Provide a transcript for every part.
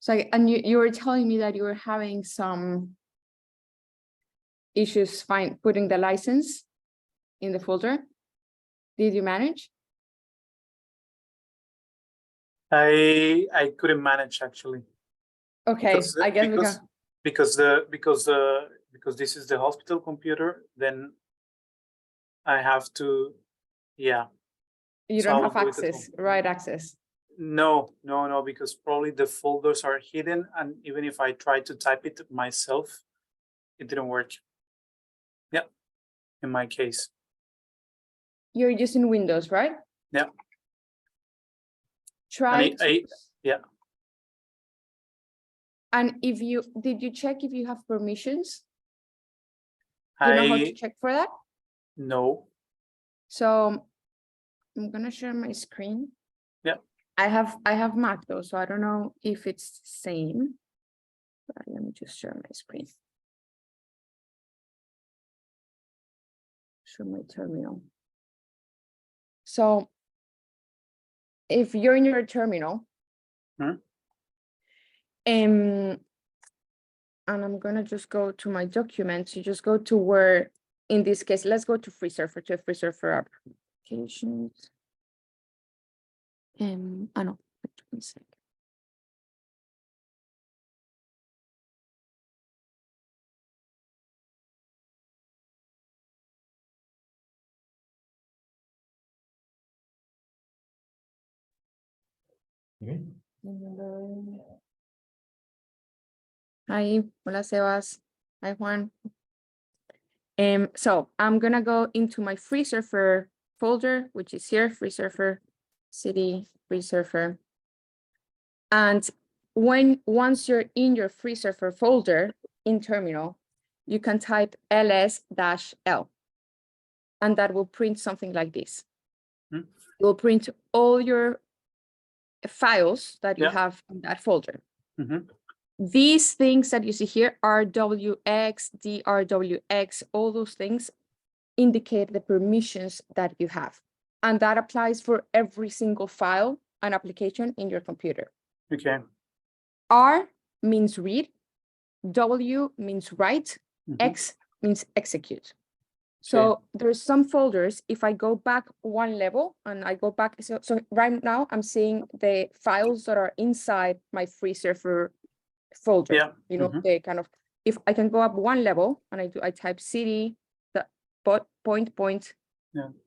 So, and you were telling me that you were having some issues putting the license in the folder. Did you manage? I couldn't manage actually. Okay, I guess because this is the hospital computer, then I have to, yeah. You don't have access, right access. No, because probably the folders are hidden, and even if I try to type it myself, it didn't work. Yeah, in my case. You're using Windows, right? Yeah. Try. Yeah. And did you check if you have permissions? Do you know how to check for that? No. So I'm gonna share my screen. Yeah. I have Mac though, so I don't know if it's the same. But let me just share my screen. Show my terminal. So if you're in your terminal, and I'm gonna just go to my documents. You just go to where, in this case, let's go to FreeSurfer, to FreeSurfer applications. No, wait one second. Hi, hola Sebas. Hi Juan. So I'm gonna go into my FreeSurfer folder, which is here, FreeSurfer, city, FreeSurfer. And once you're in your FreeSurfer folder in terminal, you can type ls-l, and that will print something like this. It will print all your files that you have in that folder. These things that you see here, RWX, DRWX, all those things indicate the permissions that you have. And that applies for every single file and application in your computer. Okay. R means read, W means write, X means execute. So there's some folders, if I go back one level and I go back, so right now I'm seeing the files that are inside my FreeSurfer folder. Yeah. You know, they kind of, if I can go up one level and I type cd, the point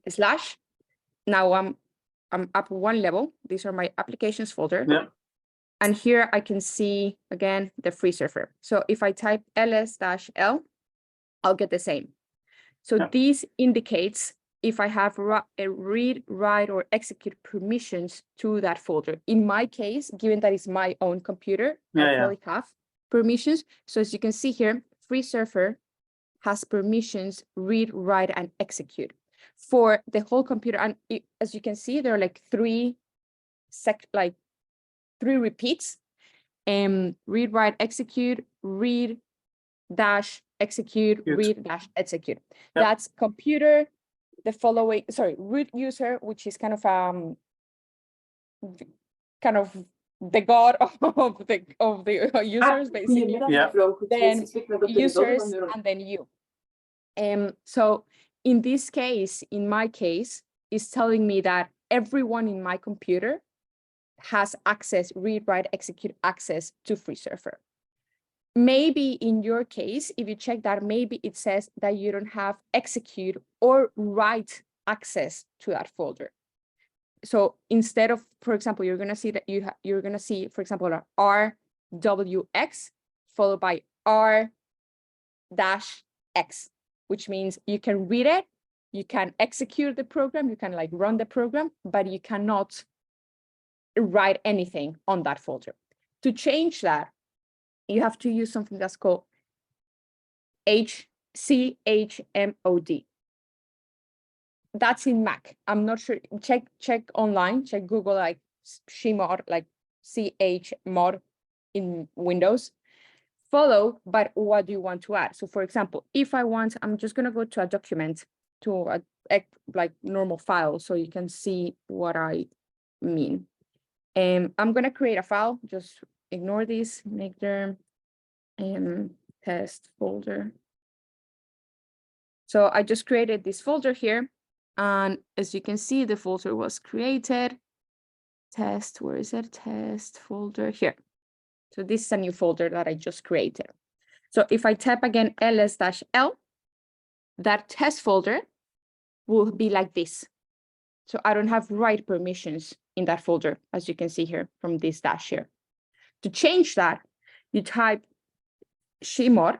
slash, now I'm up one level. These are my applications folder. Yeah. And here I can see again the FreeSurfer. So if I type ls-l, I'll get the same. So this indicates if I have a read, write, or execute permissions to that folder. In my case, given that it's my own computer, I probably have permissions. So as you can see here, FreeSurfer has permissions, read, write, and execute for the whole computer. And as you can see, there are like three repeats. Read, write, execute, read, dash, execute, read, dash, execute. That's computer, the following, root user, which is kind of the god of the users, basically. Then users, and then you. So in this case, in my case, it's telling me that everyone in my computer has access, read, write, execute access to FreeSurfer. Maybe in your case, if you check that, maybe it says that you don't have execute or write access to that folder. So instead of, for example, you're going to see that you're going to see, for example, RWX followed by R-X, which means you can read it, you can execute the program, you can like run the program, but you cannot write anything on that folder. To change that, you have to use something that's called chmod. That's in Mac. I'm not sure. Check online. Check Google like chmod, like chmod in Windows. Follow, but what do you want to add? So for example, if I want, I'm just gonna go to a document, to a like normal file, so you can see what I mean. I'm gonna create a file just ignore this, make their test folder. So I just created this folder here. And as you can see, the folder was created. Test, where is it? Test folder here. So this is a new folder that I just created. So if I type again ls-l, that test folder will be like this. So I don't have write permissions in that folder, as you can see here from this dash here. To change that, you type chmod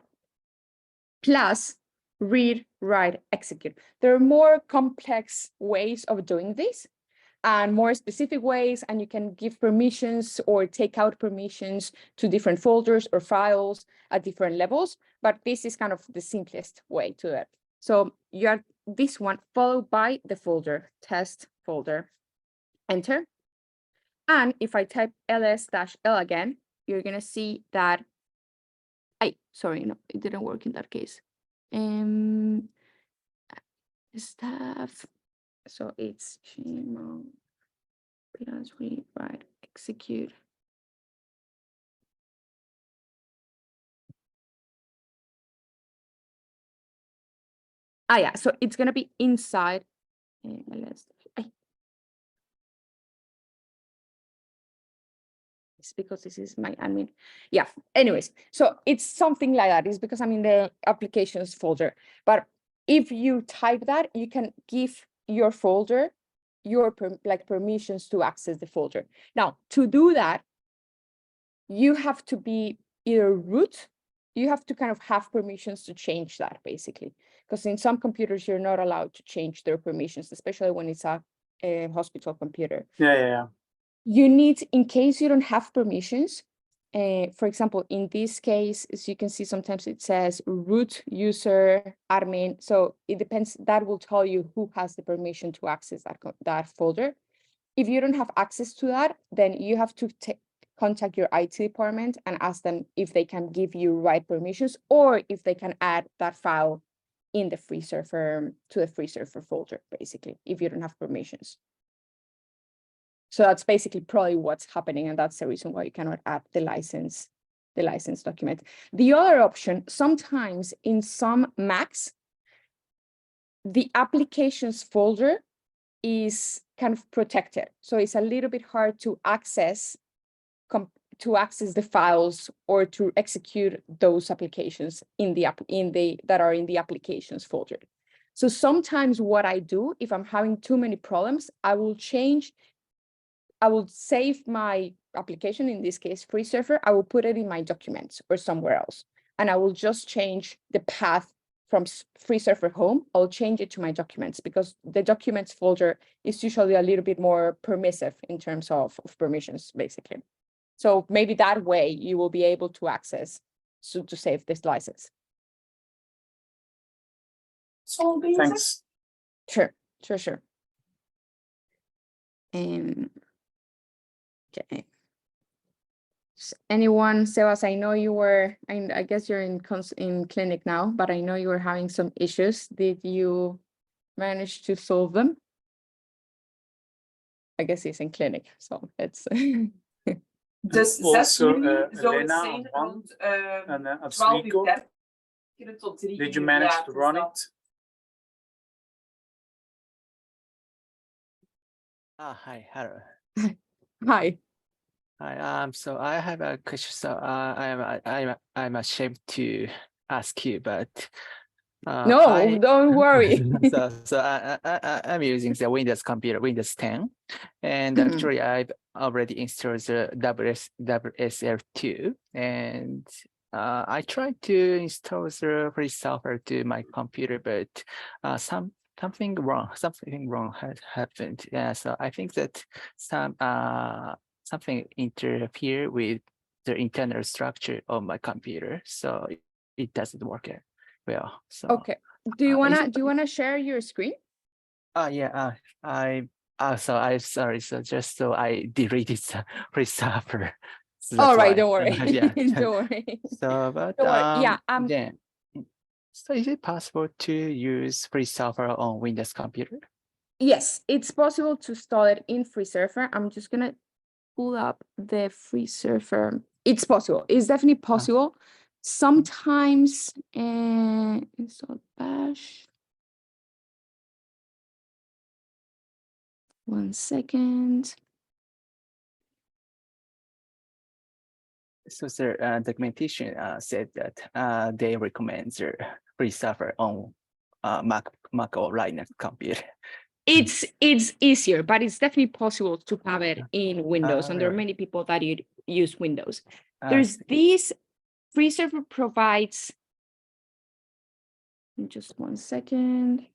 plus read, write, execute. There are more complex ways of doing this and more specific ways, and you can give permissions or take out permissions to different folders or files at different levels, but this is kind of the simplest way to do it. So you have this one followed by the folder, test folder, enter. And if I type ls-l again, you're gonna see that, sorry, no, it didn't work in that case. Staff, so it's chmod plus read, write, execute. Yeah, so it's gonna be inside it's because this is my admin. Yeah, anyways, so it's something like that. It's because I'm in the applications folder. But if you type that, you can give your folder your permissions to access the folder. Now, to do that, you have to be either root, you have to kind of have permissions to change that, basically. Because in some computers, you're not allowed to change their permissions, especially when it's a hospital computer. Yeah. You need, in case you don't have permissions, for example, in this case, as you can see, sometimes it says root user admin. So it depends, that will tell you who has the permission to access that folder. If you don't have access to that, then you have to contact your IT department and ask them if they can give you right permissions or if they can add that file in the FreeSurfer, to the FreeSurfer folder, basically, if you don't have permissions. So that's basically probably what's happening, and that's the reason why you cannot add the license document. The other option, sometimes in some Macs, the applications folder is kind of protected. So it's a little bit hard to access the files or to execute those applications that are in the applications folder. So sometimes what I do, if I'm having too many problems, I will save my application, in this case, FreeSurfer. I will put it in my documents or somewhere else. And I will just change the path from FreeSurfer home. I'll change it to my documents because the documents folder is usually a little bit more permissive in terms of permissions, basically. So maybe that way you will be able to access, to save this license. Thanks. Sure. Okay. Anyone, Sebas, I know you were, I guess you're in clinic now, but I know you were having some issues. Did you manage to solve them? I guess he's in clinic, so it's... Dus Also, 6 juni zou het Elena, zijn Juan, rond and 12:30 tot 3 did you uur. manage Ja, to dus run dat. it? Hi, hello. Hi. Hi. So I have a question. So I'm ashamed to ask you, but No, don't worry. so I'm using the Windows computer, Windows 10, and Mhm. actually I've already installed the WSL2, and I tried to install the FreeSurfer to my computer, but something wrong has happened. Yeah, so I think that something interfere with the internal structure of my computer, so it doesn't work well. So Okay. Do you wanna share your screen? yeah. Sorry. So just so I deleted the FreeSurfer. So All that's right, why. don't worry. Yeah. Don't worry. So, but Don't worry. Yeah. then, so is it possible to use FreeSurfer on Windows computer? Yes, it's possible to install it in FreeSurfer. I'm just gonna pull up the FreeSurfer It's possible. It's definitely possible. Sometimes, install bash. 1 second. So their documentation said that they recommend the FreeSurfer on Mac or Linux computer. It's easier, but it's definitely possible to have it in Windows, and there are Really? many people that use Windows. I There's see. this FreeSurfer provides. Just 1 second.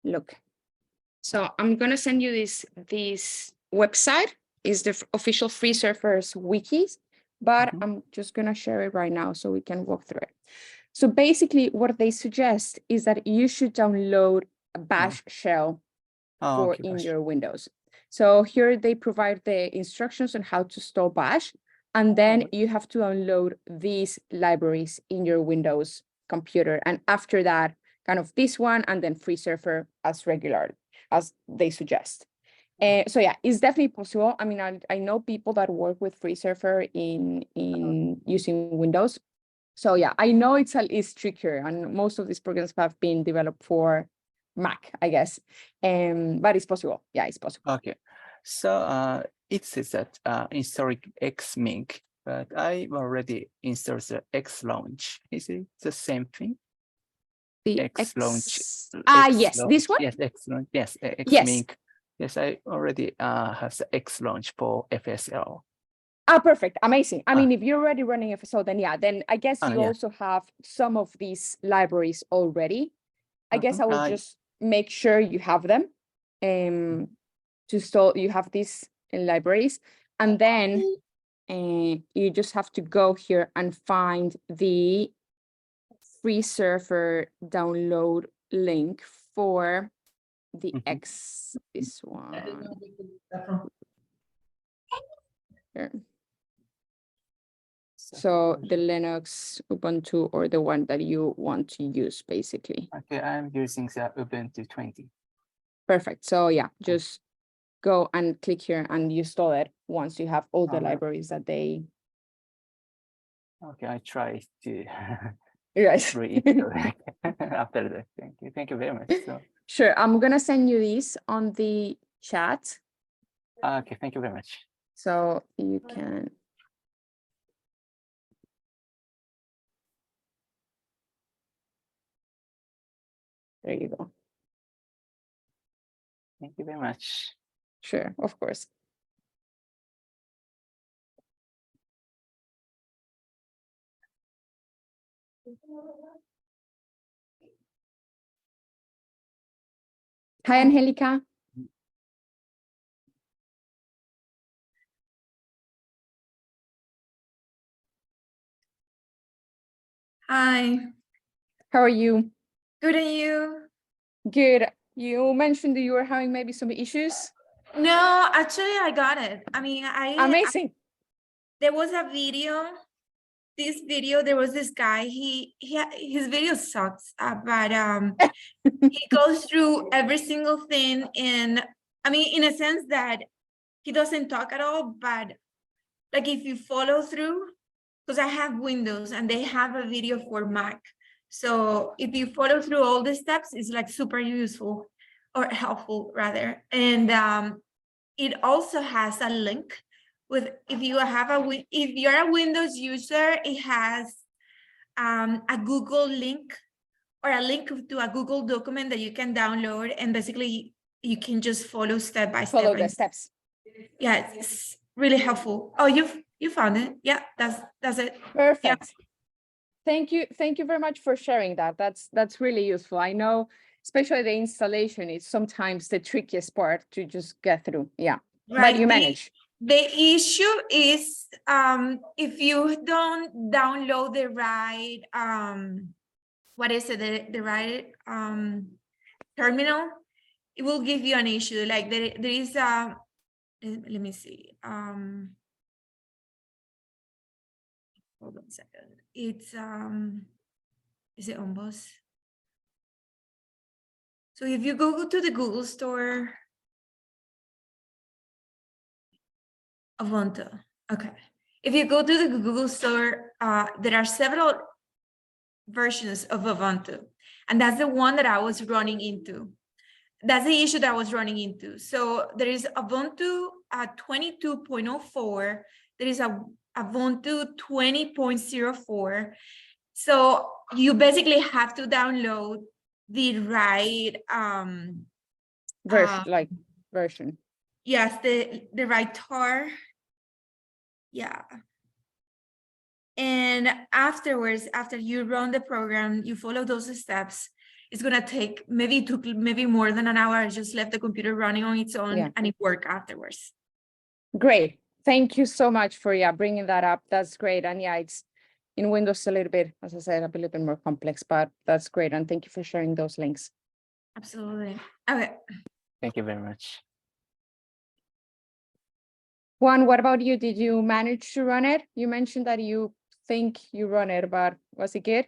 Look, so I'm gonna send you this website. Is the official FreeSurfer's wikis, but Mhm. I'm just gonna share it right now so we can walk through it. So basically, what they suggest is that you should download a bash shell Oh, for okay, in gosh. your Windows. So here they provide the instructions on how to install bash, and then you have to download these libraries in your Windows computer. And after that, kind of this one, and then FreeSurfer as regular, as they suggest. So yeah, it's definitely possible. I mean, I know people that work with FreeSurfer in using Windows. So yeah, I know it's trickier, and most of these programs have been developed for Mac, I guess. But it's possible. Yeah, it's possible. Okay, so it says that install Xmink, but I already installed the X launch. Is it the same thing? The X launch. yes, this one. Yes, X launch. Yes, Yes. Xmink. Yes, I already have the X launch for FSL. Ah, perfect. Amazing. I mean, if you're already running FSO, then yeah, then I guess you yeah. also have some of these libraries already. I guess I will just make sure you have them to install. You have these libraries, and then you just have to go here and find the FreeSurfer download link for the X, this one. Here. So the Linux, Ubuntu, or the one that you want to use, basically. Okay, I'm using the Ubuntu 20. Perfect. So yeah, just go and click here and you install it once you have all the Alright. libraries that they. Okay, I try to Yes. reinstall after that. Thank you very much. So Sure, I'm gonna send you these on the chat, okay, thank you very much. so you can. There you go. Thank you very much. Sure, of course. Hi, Angelica. Hi, How are you? good and you? Good. You mentioned that you were having maybe some issues. No, actually I got it. I mean, Amazing. there was a video. This video, there was this guy. His video sucks, but he goes through every single thing, and I mean, in a sense that he doesn't talk at all, but like if you follow through, because I have Windows and they have a video for Mac. So if you follow through all the steps, it's like super useful or helpful rather. And it also has a link with, if you're a Windows user, it has a Google link or a link to a Google document that you can download, and basically you can just follow step by step. Follow the steps. Yeah, it's really helpful. Oh, you found it. Yeah, that's it. Perfect. Yeah. Thank you very much for sharing that. That's really useful. I know, especially the installation is sometimes the trickiest part to just get through. Yeah, Right. but you manage. The issue is if you don't download the right what is it, the right terminal, it will give you an issue. Like there is let me see. Hold on a second. It's is it on boss? So if you go to the Google store, Ubuntu, okay. If you go to the Google store, there are several versions of Ubuntu, and that's the one that I was running into. That's the issue that I was running into. So there is Ubuntu 22.04. There is a Ubuntu 20.04. So you basically have to download the right version. yes, the right tar. Yeah. And afterwards, after you run the program, you follow those steps. It's gonna take maybe more than an hour. I just left the computer running on its own and it worked afterwards. Great. Thank you so much for bringing that up. That's great. And it's in Windows a little bit, as I said, a little bit more complex, but that's great. And thank you for sharing those links. Absolutely. Okay. Thank you very much. Juan, what about you? Did you manage to run it? You mentioned that you think you run it, but was it good?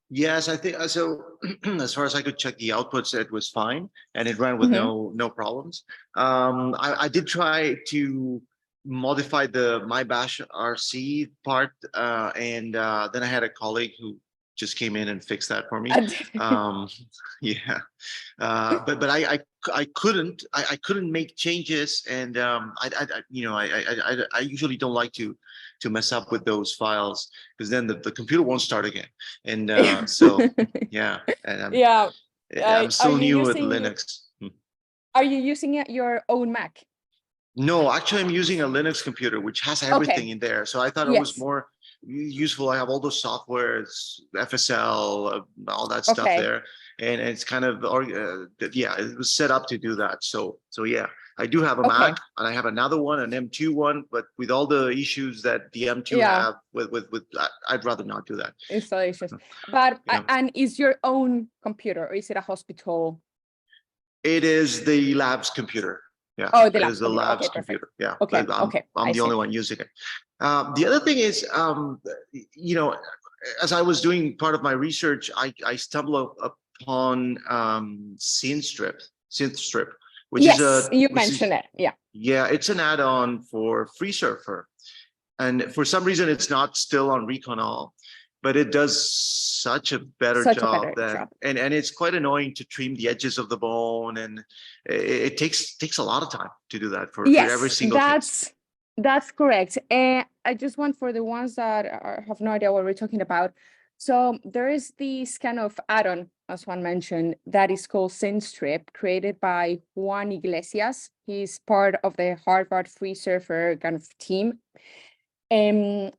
Yes, I think so. As far as I could check the outputs, it was fine, and it ran with no problems. I did try to modify the my bash RC part, and then I had a colleague who just came in and fixed that for me. Yeah, but I couldn't make changes, and I usually don't like to mess up with those files, because then the computer won't start again. And so yeah, and I'm still new with Linux. Are you using your own Mac? No, actually, I'm using a Linux computer, which has everything in there. So I thought it was more useful. I have all those softwares, FSL, all that stuff there, and it's kind of it was set up to do that. So yeah, I do have a Mac, and I have another one, an M2 one, but with all the issues that the M2 have with I'd rather not do that. Installations. But and is your own computer, or is it a hospital? It is the lab's computer. Yeah. Oh, it is the lab's computer. Yeah. Okay. I'm the only one using it. The other thing is, as I was doing part of my research, I stumbled upon SynthStrip, which is you mentioned it. Yeah. Yeah, it's an add-on for FreeSurfer, and for some reason it's not still on Recon All, but it does such a better job. And it's quite annoying to trim the edges of the bone, and it takes a lot of time to do that for every single case. That's correct. And I just want, for the ones that have no idea what we're talking about. So there is this kind of add-on, as Juan mentioned, that is called SynthStrip, created by Juan Iglesias. He's part of the Harvard FreeSurfer kind of team. And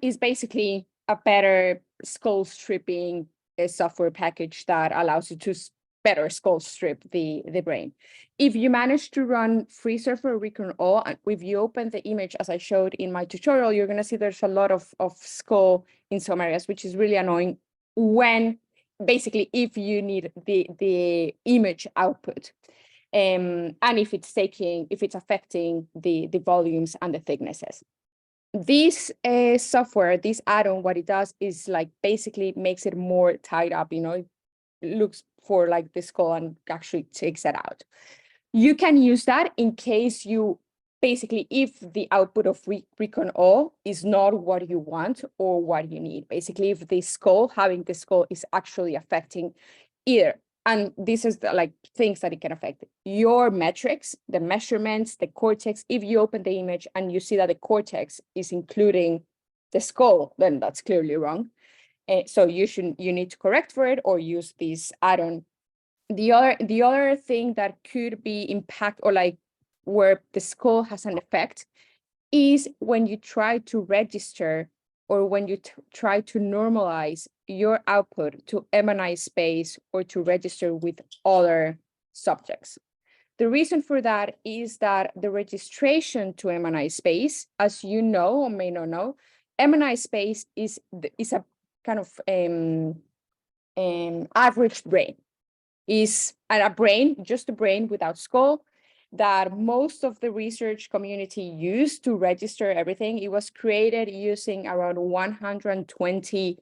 is basically a better skull stripping software package that allows you to better skull strip the brain. If you manage to run FreeSurfer Recon All, and if you open the image as I showed in my tutorial, you're going to see there's a lot of skull in some areas, which is really annoying when basically if you need the image output. And if it's affecting the volumes and the thicknesses. This software, this add-on, what it does is like basically makes it more tied up, it looks for like the skull and actually takes that out. You can use that in case you basically, if the output of Recon All is not what you want or what you need, basically if having the skull is actually affecting either. And this is the things that it can affect your metrics, the measurements, the cortex. If you open the image and you see that the cortex is including the skull, then that's clearly wrong. So you need to correct for it or use this add-on. The other thing that could be impact or where the skull has an effect is when you try to register or when you try to normalize your output to MNI space or to register with other subjects. The reason for that is that the registration to MNI space, as you know or may not know, MNI space is a kind of average brain. Is a brain, just a brain without skull, that most of the research community used to register everything. It was created using around 120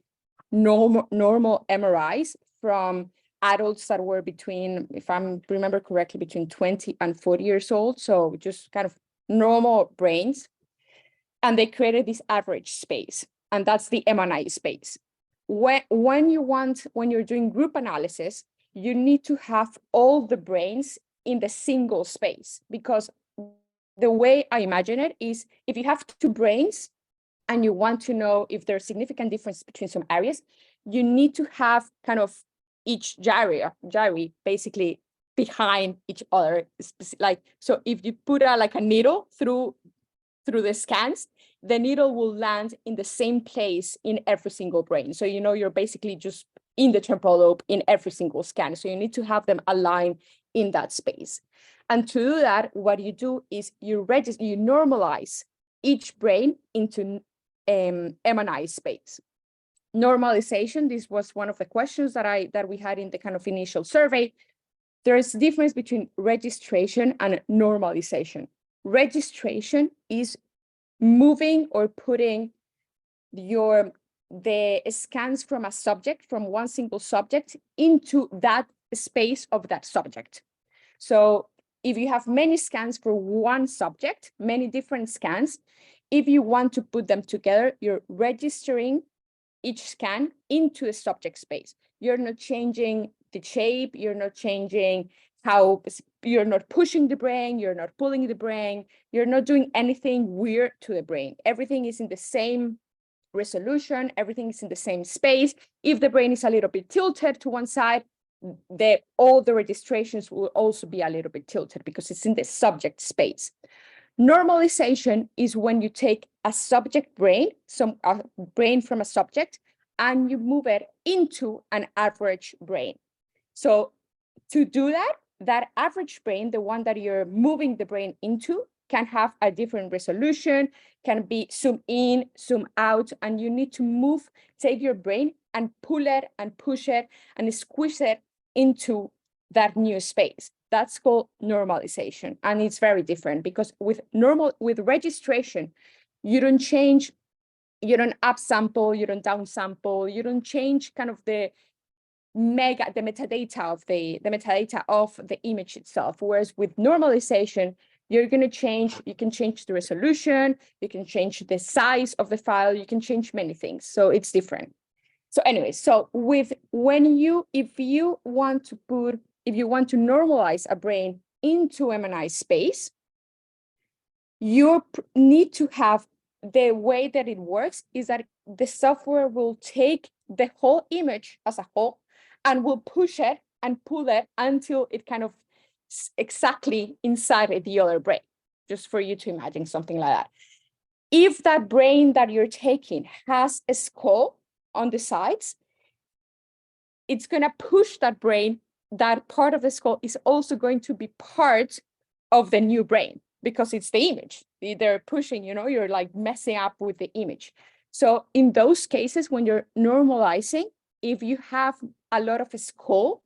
normal MRIs from adults that were between, if I remember correctly, between 20 and 40 years old. So just kind of normal brains. And they created this average space, and that's the M&I space. When you're doing group analysis, you need to have all the brains in the single space, because the way I imagine it is, if you have two brains and you want to know if there's significant difference between some areas, you need to have kind of each gyri basically behind each other. Like, so if you put like a needle through the scans, the needle will land in the same place in every single brain. So, you're basically just in the temporal lobe in every single scan. So you need to have them aligned in that space. And to do that, what you do is you normalize each brain into M&I space. Normalization, this was one of the questions that we had in the kind of initial survey. There is a difference between registration and normalization. Registration is moving or putting the scans from a subject, from one single subject, into that space of that subject. So if you have many scans for one subject, many different scans, if you want to put them together, you're registering each scan into a subject space. You're not changing the shape, you're not changing you're not pushing the brain, you're not pulling the brain, you're not doing anything weird to the brain. Everything is in the same resolution, everything is in the same space. If the brain is a little bit tilted to one side, all the registrations will also be a little bit tilted because it's in the subject space. Normalization is when you take a subject brain, a brain from a subject, and you move it into an average brain. So to do that, that average brain, the one that you're moving the brain into, can have a different resolution, can be zoom in, zoom out, and you need to take your brain and pull it and push it and squish it into that new space. That's called normalization. And it's very different because with registration, you don't change, you don't upsample, you don't downsample, you don't change kind of the metadata of the image itself. Whereas with normalization, you can change the resolution, you can change the size of the file, you can change many things. So it's different. So anyway, so if you want to normalize a brain into M&I space, you need to have, the way that it works is that the software will take the whole image as a whole and will push it and pull it until it kind of exactly inside the other brain, just for you to imagine something like that. If that brain that you're taking has a skull on the sides, it's going to push that brain. That part of the skull is also going to be part of the new brain because it's the image. They're pushing, you're like messing up with the image. So in those cases, when you're normalizing, if you have a lot of a skull,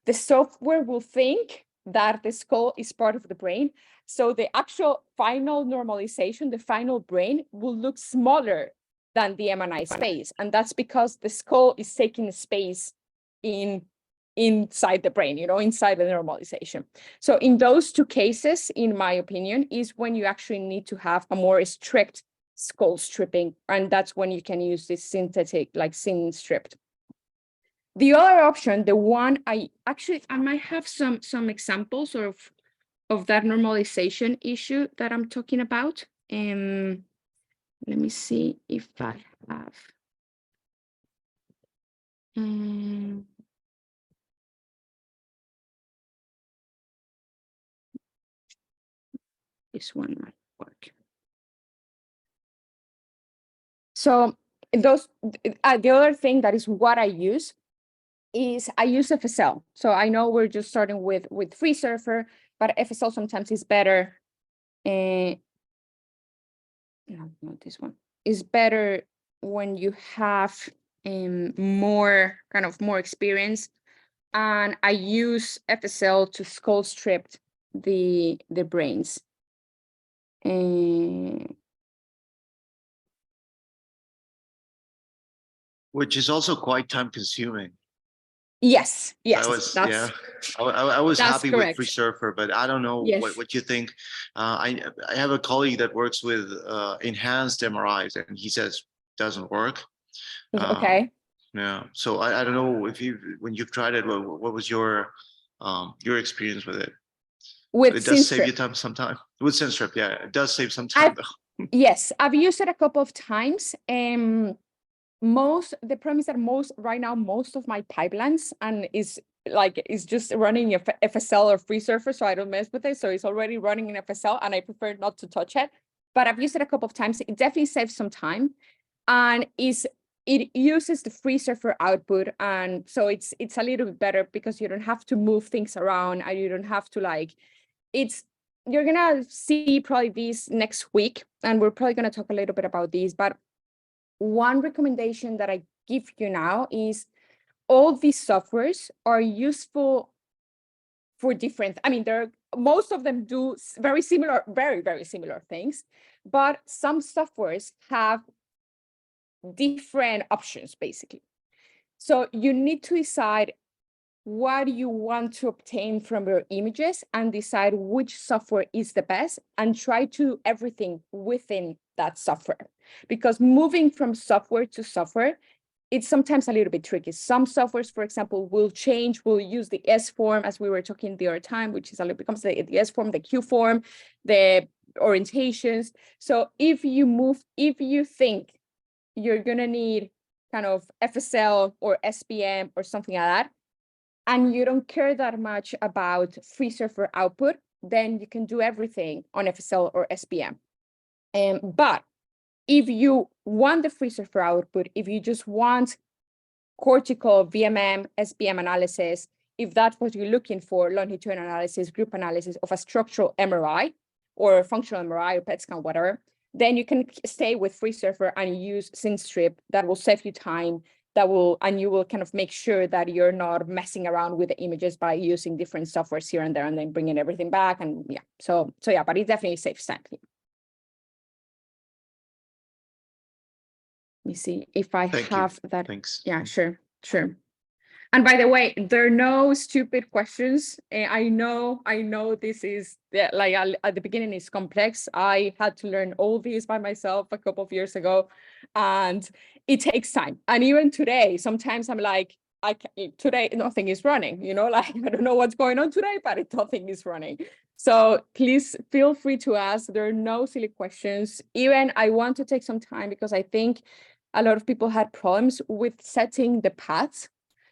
the software will think that the skull is part of the brain. So the actual final normalization, the final brain, will look smaller than the M&I space. And that's because the skull is taking space inside the brain, inside the normalization. So in those two cases, in my opinion, is when you actually need to have a more strict skull stripping. And that's when you can use this synthetic, like syn stripped. The other option, the one I might have some examples of that normalization issue that I'm talking about. Let me see if I have. This one might work. So the other thing that is what I use is I use FSL. So I know we're just starting with FreeSurfer, but FSL sometimes is better. No, not this one. Is better when you have more experience. And I use FSL to skull strip the brains. Which is also quite time consuming. Yes, yes, I was, that's yeah, I was that's happy correct. with FreeSurfer, but I don't know Yes. what you think. I have a colleague that works with enhanced MRIs, and he says doesn't work. Okay. Yeah, so I don't know if you, when you've tried it, what was your experience with it? With It does save you Synstrip. time with SynStrip. Yeah, it does save some time though. Yes, I've used it a couple of times. The problem is that right now, most of my pipelines is just running FSL or FreeSurfer, so I don't mess with it. So it's already running in FSL and I prefer not to touch it. But I've used it a couple of times. It definitely saves some time and it uses the FreeSurfer output. And so it's a little bit better because you don't have to move things around and you don't have to you're gonna see probably these next week, and we're probably gonna talk a little bit about these, but one recommendation that I give you now is all these softwares are useful for different, most of them do very similar, very, very similar things, but some softwares have different options basically. So you need to decide what you want to obtain from your images and decide which software is the best and try to do everything within that software. Because moving from software to software, it's sometimes a little bit tricky. Some softwares, for example, will use the S form as we were talking the other time, which is a little becomes the S form, the Q form, the orientations. So if you think you're gonna need kind of FSL or SPM or something like that, and you don't care that much about FreeSurfer output, then you can do everything on FSL or SPM. But if you want the FreeSurfer output, if you just want cortical VMM, SPM analysis, if that's what you're looking for, longitudinal analysis, group analysis of a structural MRI or functional MRI or PET scan, whatever, then you can stay with FreeSurfer and use Synstrip. That will save you time. And you will kind of make sure that you're not messing around with the images by using different softwares here and there and then bringing everything back. And yeah, so yeah, but it definitely saves time. Let me see if I Thank you. have that. Thanks. Yeah, sure. And by the way, there are no stupid questions. I know this is at the beginning it's complex. I had to learn all these by myself a couple of years ago, and it takes time. And even today, sometimes I'm like, today nothing is running. Like I don't know what's going on today, but nothing is running. So please feel free to ask. There are no silly questions. Even I want to take some time because I think a lot of people had problems with setting the paths.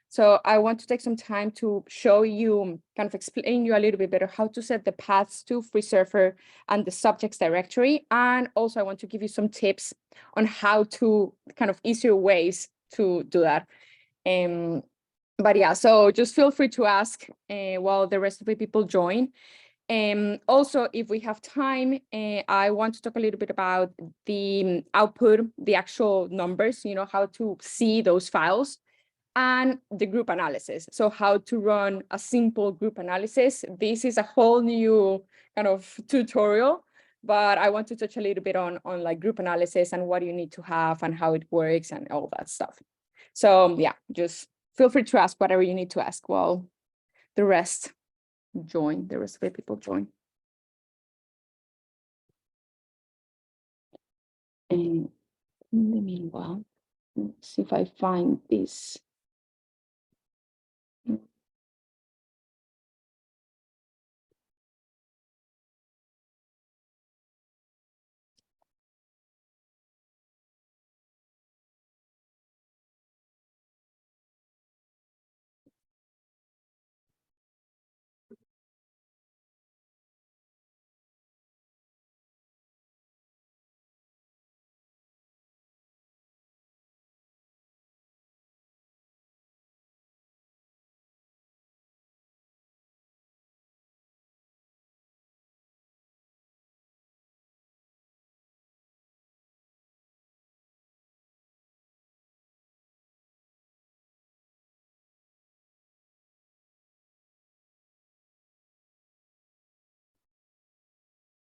So I want to take some time to show you, kind of explain you a little bit better how to set the paths to FreeSurfer and the subjects directory. And also I want to give you some tips on how to kind of easier ways to do that. But yeah, so just feel free to ask while the rest of the people join. Also, if we have time, I want to talk a little bit about the output, the actual numbers, how to see those files, and the group analysis. So how to run a simple group analysis. This is a whole new kind of tutorial, but I want to touch a little bit on like group analysis and what you need to have and how it works and all that stuff. So yeah, just feel free to ask whatever you need to ask while the rest of the people join. And in the meanwhile, let's see if I find this.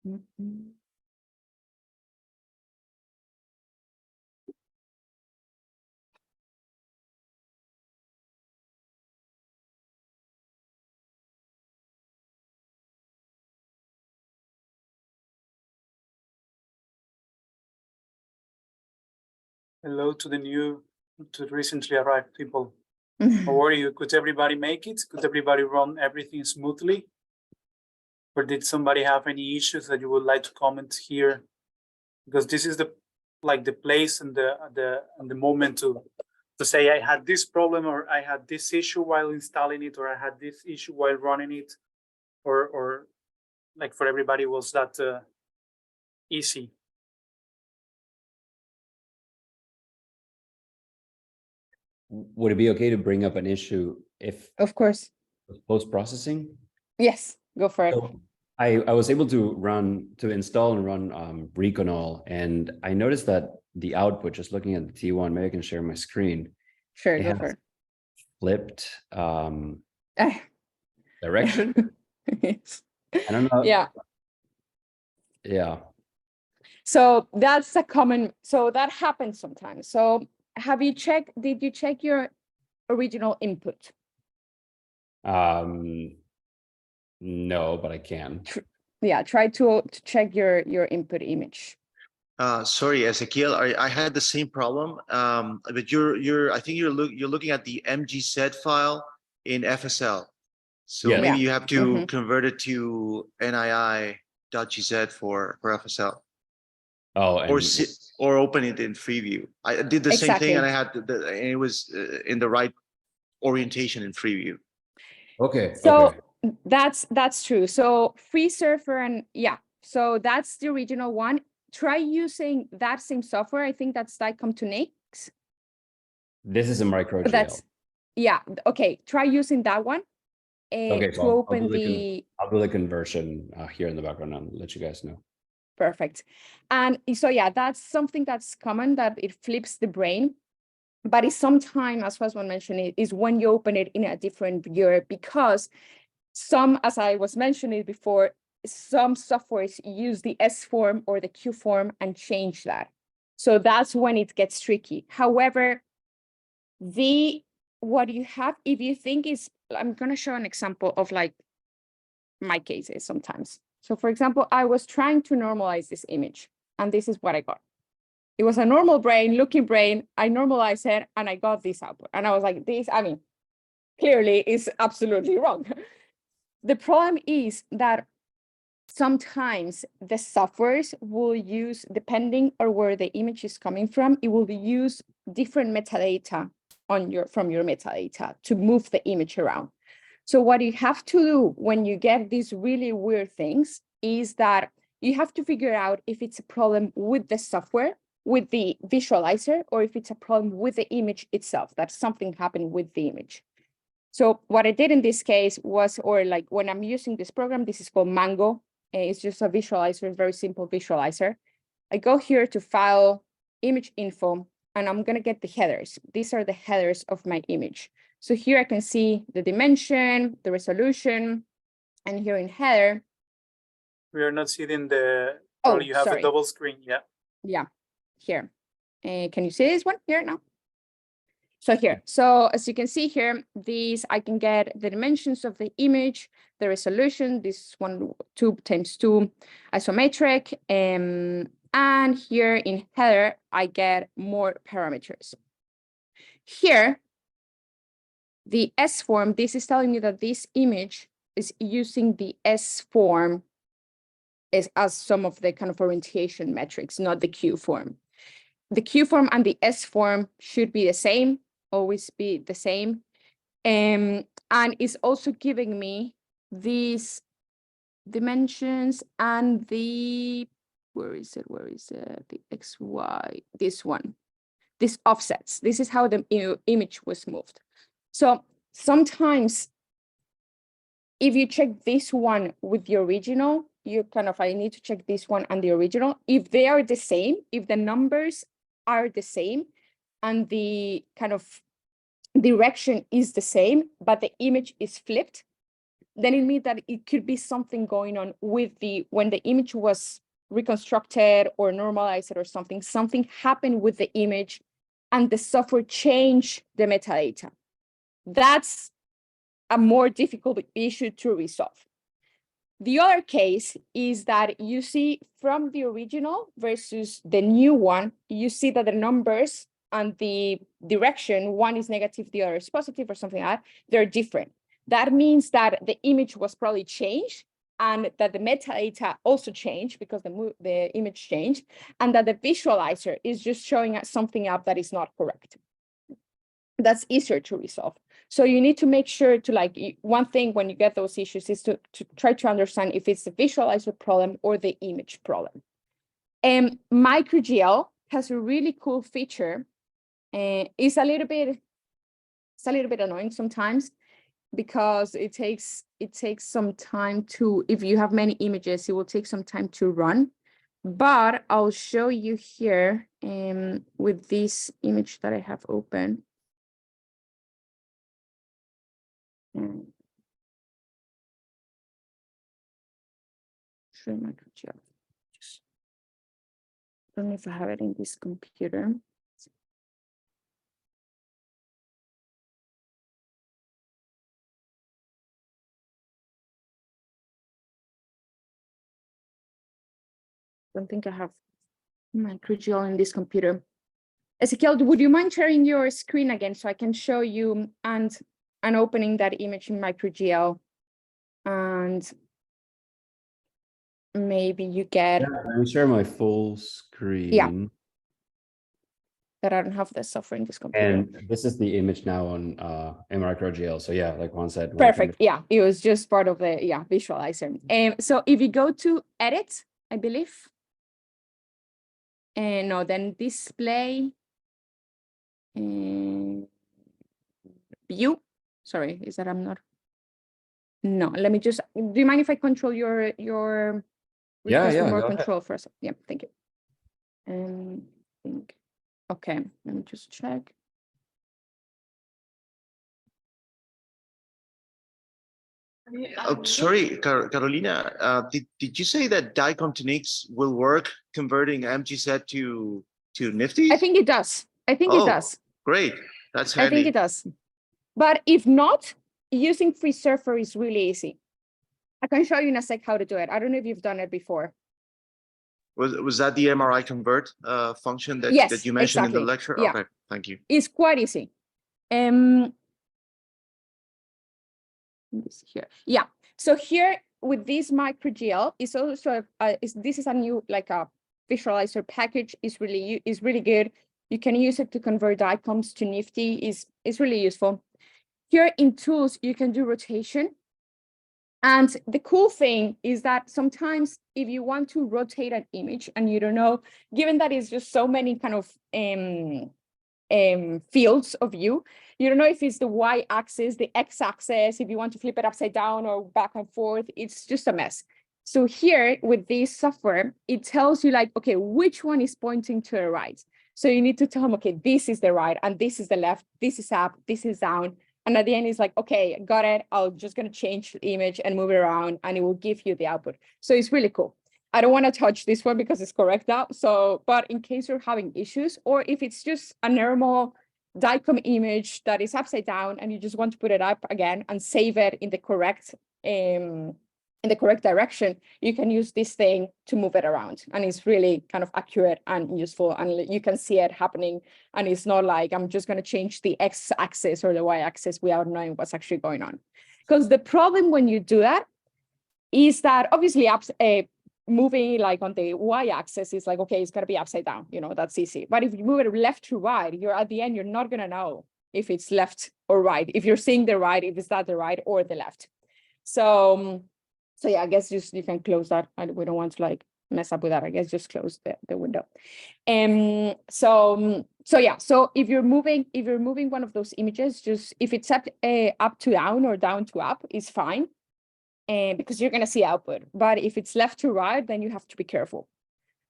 Mhm. Hello to to the recently arrived people. How are you? Could everybody make it? Could everybody run everything smoothly? Or did somebody have any issues that you would like to comment here? Because this is the place and the moment to say I had this problem, or I had this issue while installing it, or I had this issue while running it, or like for everybody was that easy. Would it be okay to bring up an issue if Of course. post-processing? Yes, go for it. So I was able to install and run Reconol, and I noticed that the output, just looking at the T1, maybe I can share my screen, Sure, it go has for it. flipped Ah, direction. yes. I don't know. Yeah. Yeah. So that's a common, so that happens sometimes. So did you check your original input? No, but I can. Yeah, try to check your input image. Sorry, Ezequiel, I had the same problem. But I think you're looking at the MGZ file in FSL. So Yeah. maybe Yeah. you have to Mhm. convert it to NII.gz for FSL, Oh, or open it in Freeview. I did the same thing, and I Exactly. had and it was in the right orientation in Freeview. okay. So Okay. that's true. So FreeSurfer and yeah, so that's the original one. Try using that same software. I think that's Dicom to Nix. This is a micro GL. That's yeah. Okay, try using that one Okay, to well, open the. I'll do the conversion here in the background and let you guys know. Perfect. And so yeah, that's something that's common, that it flips the brain. But it's sometimes, as was mentioned, is when you open it in a different viewer, because some, as I was mentioning before, some softwares use the S form or the Q form and change that. So that's when it gets tricky. However, what you have, if you think is, I'm going to show an example of like my cases sometimes. So for example, I was trying to normalize this image, and this is what I got. It was a normal brain, looking brain. I normalized it, and I got this output. And I was like, clearly is absolutely wrong. The problem is that sometimes the softwares will use, depending on where the image is coming from, it will use different metadata from your metadata to move the image around. So what you have to do when you get these really weird things is that you have to figure out if it's a problem with the software, with the visualizer, or if it's a problem with the image itself, that something happened with the image. So what I did in this case was, or like when I'm using this program, this is called Mango. It's just a visualizer, very simple visualizer. I go here to File, Image Info, and I'm going to get the headers. These are the headers of my image. So here I can see the dimension, the resolution, and here in header. We are not seeing the, Oh, probably you have sorry. the double screen, yeah. Yeah, here. Can you see this one here now? So here, so as you can see here, I can get the dimensions of the image, the resolution, this one, 2x2 isometric, and here in header, I get more parameters. Here, the S form, this is telling me that this image is using the S form as some of the kind of orientation metrics, not the Q form. The Q form and the S form should be the same, always be the same. And it's also giving me these dimensions and where is it? The XY, this one, these offsets. This is how the image was moved. So sometimes if you check this one with the original, I need to check this one and the original. If they are the same, if the numbers are the same and the kind of direction is the same, but the image is flipped, then it means that it could be something going on with when the image was reconstructed or normalized or something happened with the image and the software changed the metadata. That's a more difficult issue to resolve. The other case is that you see from the original versus the new one, you see that the numbers and the direction, one is negative, the other is positive or something like that, they're different. That means that the image was probably changed and that the metadata also changed because the image changed, and that the visualizer is just showing us something up that is not correct. That's easier to resolve. So you need to make sure to one thing when you get those issues is to try to understand if it's the visualizer problem or the image problem. MicroGL has a really cool feature. It's a little bit annoying sometimes because it takes some time to, if you have many images, it will take some time to run. But I'll show you here with this image that I have open. Show MicroGL. Just don't know if I have it in this computer. Don't think I have MicroGL in this computer. Ezequiel, would you mind sharing your screen again so I can show you and opening that image in MicroGL, and maybe you get. Yeah, let me share my full screen. Yeah. That I don't have the software in this computer. And this is the image now on MicroGL. So yeah, like Juan said. Perfect. Yeah, it was just part of the visualizer. So if you go to edit, I believe. And no, then display. View. Sorry, is that I'm not. No, let me just. Do you mind if I control your request for more control for a second? Yeah, thank you. Think. Okay, let me just check. Oh, sorry, Carolina. Did you say that DICOM techniques will work converting MGZ to Nifty? I think it does. I think it does. Great, that's handy. I think it does. But if not, using FreeSurfer is really easy. I can show you in a sec how to do it. I don't know if you've done it before. Was that the MRI convert function that, yes, that you mentioned exactly. in the lecture? Yeah. Okay, thank you. It's quite easy. This here. Yeah. So here with this MicroGL is also this is a new like a visualizer package. Is really good. You can use it to convert DICOMs to Nifty. Is really useful. Here in tools you can do rotation. And the cool thing is that sometimes if you want to rotate an image and you don't know, given that it's just so many kind of fields of view, you don't know if it's the y-axis, the x-axis, if you want to flip it upside down or back and forth, it's just a mess. So here with this software, it tells you like, okay, which one is pointing to the right? So you need to tell them, okay, this is the right and this is the left, this is up, this is down. And at the end, it's like, okay, got it. I'm just going to change the image and move it around and it will give you the output. So it's really cool. I don't want to touch this one because it's correct now. So, but in case you're having issues, or if it's just a normal DICOM image that is upside down and you just want to put it up again and save it in the correct direction, you can use this thing to move it around. And it's really kind of accurate and useful. And you can see it happening. And it's not like I'm just going to change the x-axis or the y-axis without knowing what's actually going on. Because the problem when you do that is that obviously moving like on the y-axis is like, okay, it's going to be upside down, you know, that's easy. But if you move it left to right, you're at the end, you're not going to know if it's left or right, if you're seeing the right, if it's that the right or the left. So yeah, I guess just you can close that. We don't want to like mess up with that. I guess just close the window. So yeah, so if you're moving one of those images, just if it's up to down or down to up is fine. Because you're going to see output. But if it's left to right, then you have to be careful.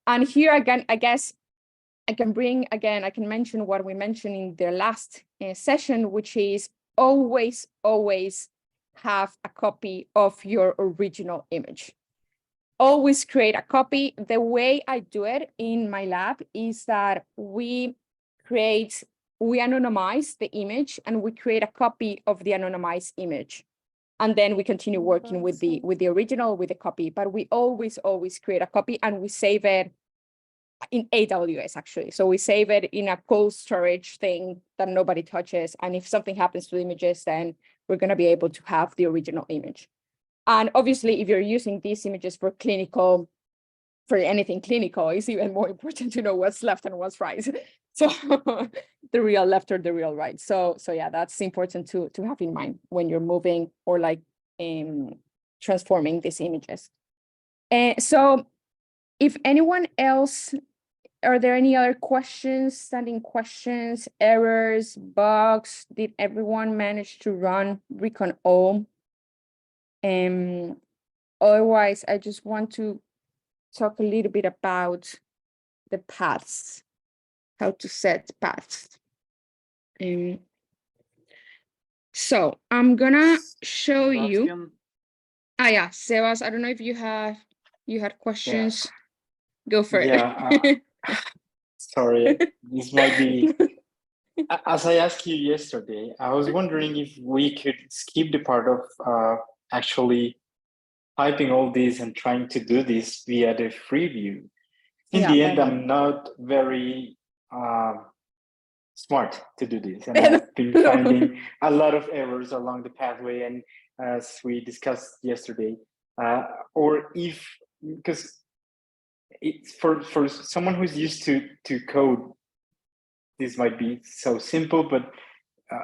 And here again, I guess I can mention what we mentioned in the last session, which is always have a copy of your original image. Always create a copy. The way I do it in my lab is that we anonymize the image and we create a copy of the anonymized image. And then we continue working with the original, with the copy, but we always create a copy and we save it in AWS actually. So we save it in a cold storage thing that nobody touches. And if something happens to the images, then we're going to be able to have the original image. And obviously, if you're using these images for clinical, for anything clinical, it's even more important to know what's left and what's right. So the real left or the real right. So yeah, that's important to have in mind when you're moving or like transforming these images. And so if anyone else, are there any other questions, standing questions, errors, bugs? Did everyone manage to run Recon O? Otherwise, I just want to talk a little bit about the paths, how to set paths. So I'm gonna show you. Sebastian, Yeah, Sebas, I don't know if you had questions. Go for it. Yeah, sorry, this might be, as I asked you yesterday, I was wondering if we could skip the part of actually typing all this and trying to do this via the free view. In the end, I'm not very smart to do this, and I've been finding a lot of errors along the pathway, and as we discussed yesterday, or if, because it's for someone who's used to code, this might be so simple, but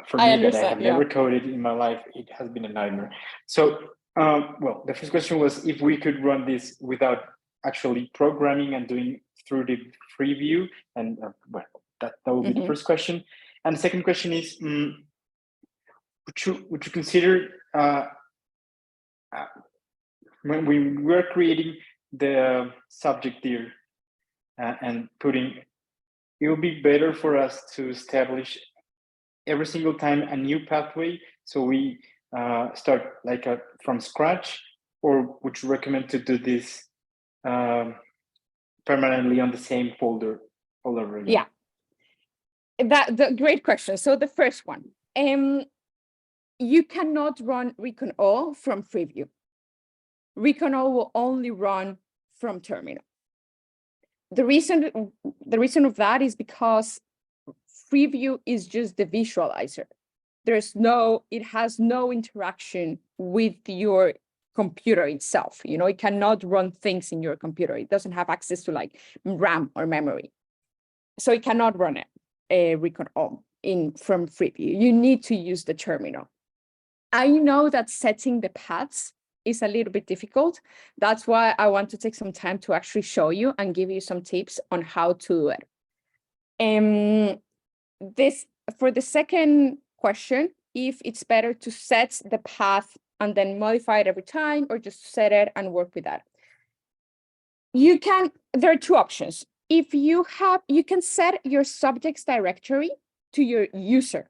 for me that I have never coded in my life, it has been a nightmare. So, well, the first question was if we could run this without actually programming and doing through the free view, and well, that would be the first question. And the second question is, would you consider when we were creating the subject there and putting, it would be better for us to establish every single time a new pathway, so we start like from scratch, or would you recommend to do this permanently on the same folder all over again? Yeah, the great question. So the first one, you cannot run Recon O from Freeview. Recon O will only run from terminal. The reason of that is because Freeview is just the visualizer. It has no interaction with your computer itself. You know, it cannot run things in your computer. It doesn't have access to like RAM or memory. So it cannot run a Recon O from Freeview. You need to use the terminal. I know that setting the paths is a little bit difficult. That's why I want to take some time to actually show you and give you some tips on how to do it. For the second question, if it's better to set the path and then modify it every time, or just set it and work with that. There are two options. If you can set your subjects directory to your user.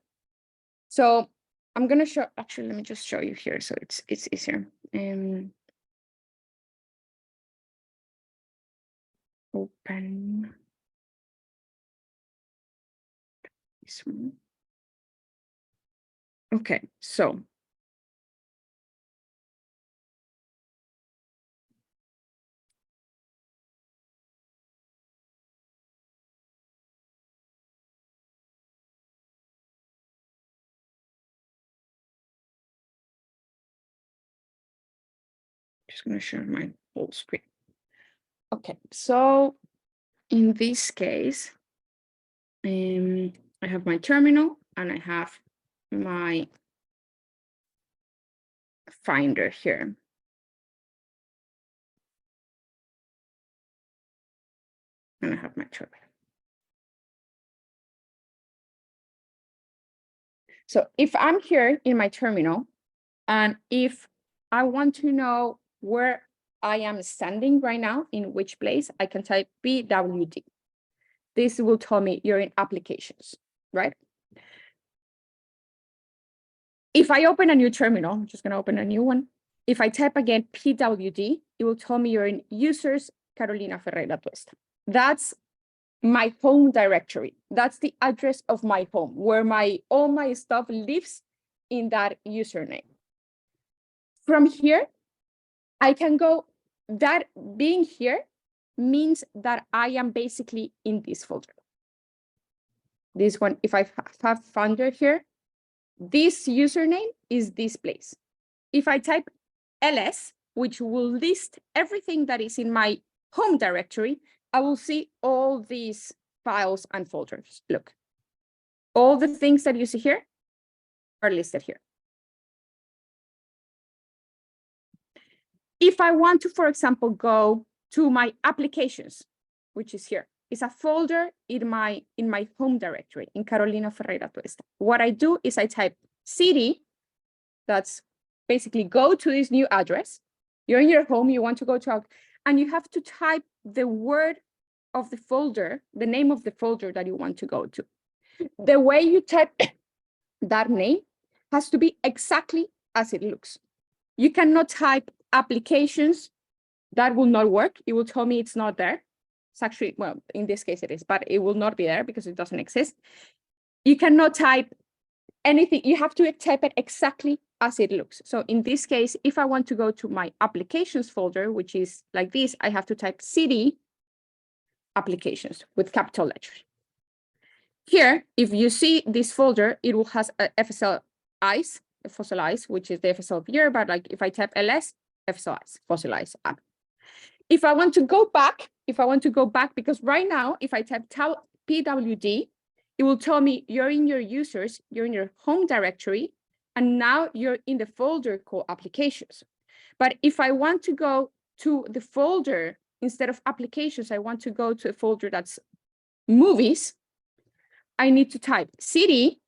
So I'm gonna show, actually, let me just show you here so it's easier. Open this one. Okay, so just going to share my whole screen. Okay, so in this case, I have my terminal and I have my Finder here. And I have my terminal. So if I'm here in my terminal, and if I want to know where I am standing right now, in which place, I can type pwd. This will tell me you're in applications, right? If I open a new terminal, I'm just going to open a new one. If I type again pwd, it will tell me you're in users Carolina Ferreira-Atuesta. That's my home directory. That's the address of my home, where all my stuff lives in that username. From here, I can go, that being here means that I am basically in this folder. This one, if I have founder here, this username is this place. If I type ls, which will list everything that is in my home directory, I will see all these files and folders. Look, all the things that you see here are listed here. If I want to, for example, go to my applications, which is here, it's a folder in my home directory in Carolina Ferreira-Atuesta. What I do is I type cd, that's basically go to this new address. You're in your home, you want to go to, and you have to type the word of the folder, the name of the folder that you want to go to. The way you type that name has to be exactly as it looks. You cannot type applications, that will not work. It will tell me it's not there. It's actually, well, in this case it is, but it will not be there because it doesn't exist. You cannot type anything. You have to type it exactly as it looks. So in this case, if I want to go to my applications folder, which is like this, I have to type cd applications with capital letters. Here, if you see this folder, it will has a FSLIs, fossilize, which is the FSL here, but like if I type ls, FSLIs, fossilize app. If I want to go back, because right now, if I type pwd, it will tell me you're in your users, you're in your home directory, and now you're in the folder called applications. But if I want to go to the folder, instead of applications, I want to go to a folder that's movies, I need to type cd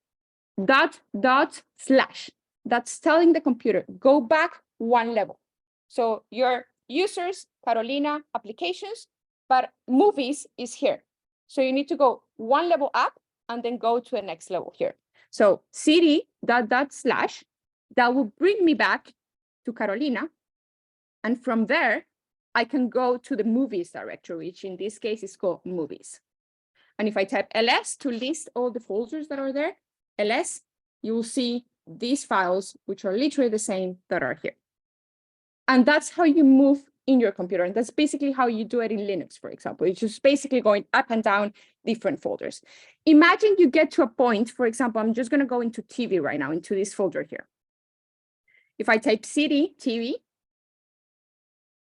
// That's telling the computer, go back one level. So your users, Carolina, applications, but movies is here. So you need to go one level up and then go to the next level here. So cd // that will bring me back to Carolina. And from there, I can go to the movies directory, which in this case is called movies. And if I type ls to list all the folders that are there, ls, you will see these files, which are literally the same that are here. And that's how you move in your computer. And that's basically how you do it in Linux, for example. It's just basically going up and down different folders. Imagine you get to a point, for example, I'm just going to go into TV right now, into this folder here. If I type cd TV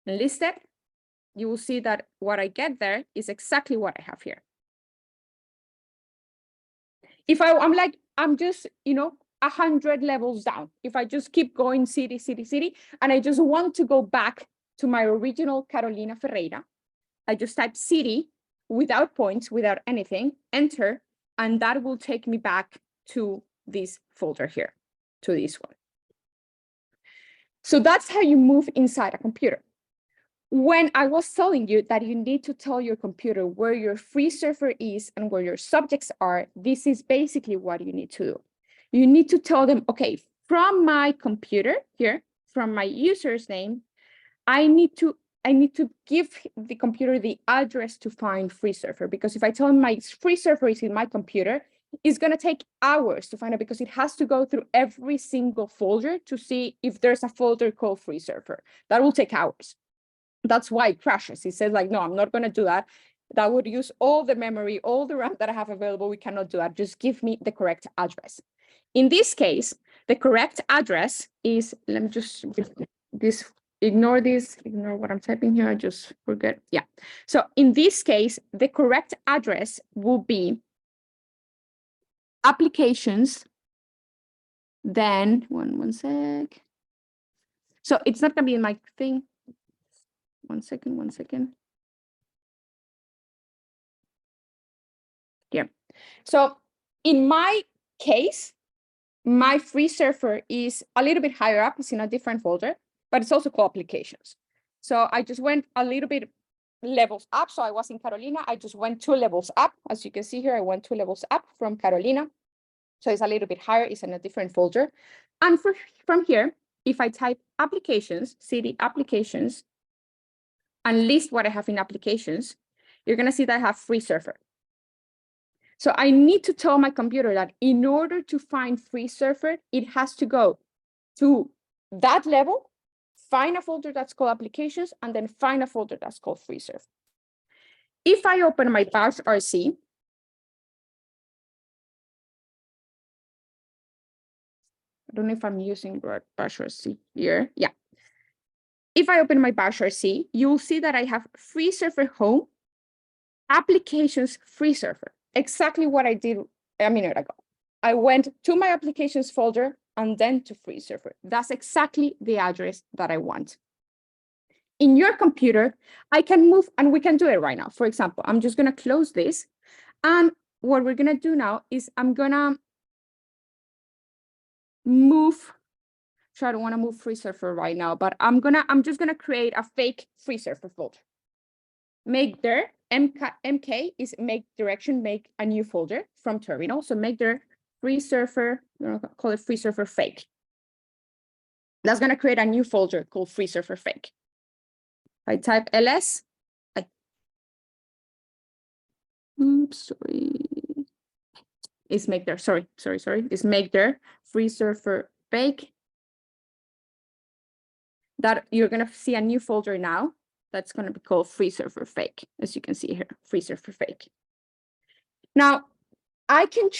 and list it, you will see that what I get there is exactly what I have here. If I'm just, 100 levels down. If I just keep going cd, and I just want to go back to my original Carolina Ferreira, I just type cd without points, without anything, enter, and that will take me back to this folder here, to this one. So that's how you move inside a computer. When I was telling you that you need to tell your computer where your FreeSurfer is and where your subjects are, this is basically what you need to do. You need to tell them, okay, from my computer here, from my user's name, I need to give the computer the address to find FreeSurfer, because if I tell them my FreeSurfer is in my computer, it's going to take hours to find it, because it has to go through every single folder to see if there's a folder called FreeSurfer. That will take hours. That's why it crashes. It says like, no, I'm not going to do that. That would use all the memory, all the RAM that I have available. We cannot do that. Just give me the correct address. In this case, the correct address is, let me just ignore what I'm typing here. I just forget. Yeah. So in this case, the correct address will be applications. Then one sec. So it's not going to be in my thing. One second. Yeah. So in my case, my FreeSurfer is a little bit higher up. It's in a different folder, but it's also called applications. So I just went a little bit levels up. So I was in Carolina. I just went 2 levels up. As you can see here, I went 2 levels up from Carolina. So it's a little bit higher. It's in a different folder. And from here, if I type applications, cd applications, and list what I have in applications, you're going to see that I have FreeSurfer. So I need to tell my computer that in order to find FreeSurfer, it has to go to that level, find a folder that's called applications, and then find a folder that's called FreeSurfer. If I open my bash RC, I don't know if I'm using bash RC here. Yeah. If I open my bash RC, you'll see that I have FreeSurfer home, applications FreeSurfer. Exactly what I did a minute ago. I went to my applications folder and then to FreeSurfer. That's exactly the address that I want. In your computer, I can move, and we can do it right now. For example, I'm just gonna close this. And what we're gonna do now is I'm gonna move, so I don't wanna move FreeSurfer right now, but I'm just gonna create a fake FreeSurfer folder. Make dir, MK is make direction, make a new folder from terminal. So make dir FreeSurfer, I'm gonna call it FreeSurfer fake. That's gonna create a new folder called FreeSurfer fake. I type ls, oops, sorry. It's make dir, sorry. It's make dir FreeSurfer fake. That you're gonna see a new folder now. That's gonna be called FreeSurfer fake, as you can see here, FreeSurfer fake. Now, I can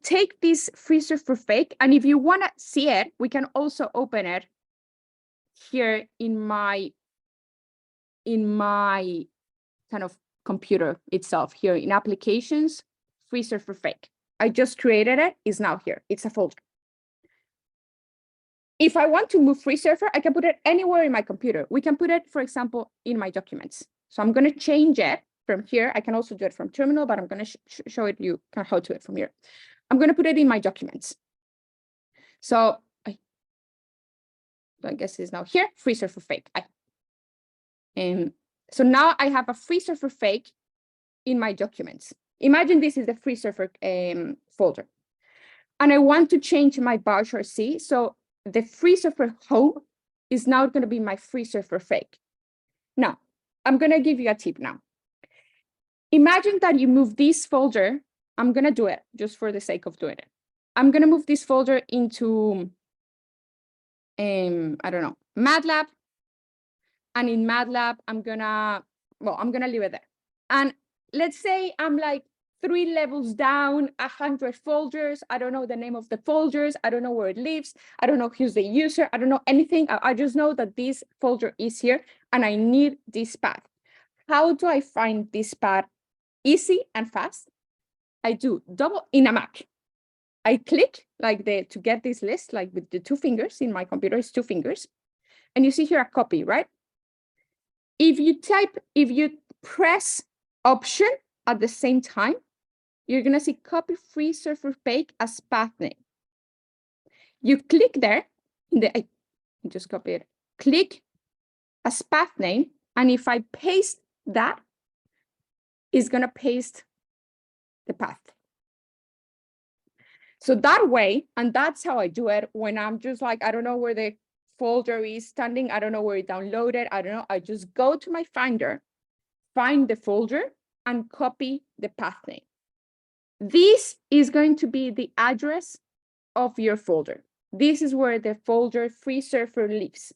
take this FreeSurfer fake, and if you wanna see it, we can also open it here in my kind of computer itself, here in applications, FreeSurfer fake. I just created it, it's now here, it's a folder. If I want to move FreeSurfer, I can put it anywhere in my computer. We can put it, for example, in my documents. So I'm gonna change it from here. I can also do it from terminal, but I'm gonna show it you how to do it from here. I'm gonna put it in my documents. So I guess it's now here, FreeSurfer fake. So now I have a FreeSurfer fake in my documents. Imagine this is the FreeSurfer folder. And I want to change my bash RC. So the FreeSurfer home is now going to be my FreeSurfer fake. Now, I'm going to give you a tip now. Imagine that you move this folder. I'm going to do it just for the sake of doing it. I'm going to move this folder into, I don't know, MATLAB. And in MATLAB, I'm going to leave it there. And let's say I'm like 3 levels down, 100 folders. I don't know the name of the folders. I don't know where it lives. I don't know who's the user. I don't know anything. I just know that this folder is here and I need this path. How do I find this path easy and fast? I do double in a Mac. I click like to get this list, like with the 2 fingers in my computer, it's 2 fingers. And you see here a copy, right? If you press Option at the same time, you're gonna see copy FreeSurfer fake as path name. You click there, I just copy it, click as path name, and if I paste that, it's gonna paste the path. So that way, and that's how I do it when I'm just like, I don't know where the folder is standing, I don't know where it downloaded, I don't know, I just go to my Finder, find the folder, and copy the path name. This is going to be the address of your folder. This is where the folder FreeSurfer lives.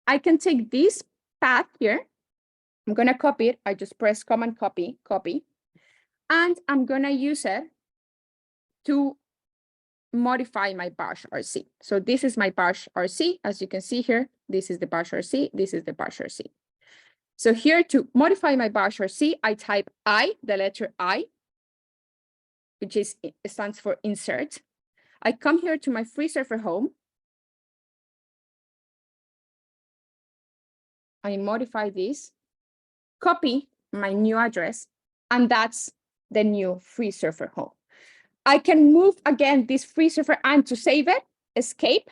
I can take this path here. I'm going to copy it. I just press Command copy, and I'm going to use it to modify my bash RC. So this is my bash RC. As you can see here, this is the bash RC. This is the bash RC. So here to modify my bash RC, I type I, the letter I, which stands for insert. I come here to my FreeSurfer home. I modify this, copy my new address, and that's the new FreeSurfer home. I can move again this FreeSurfer and to save it, escape.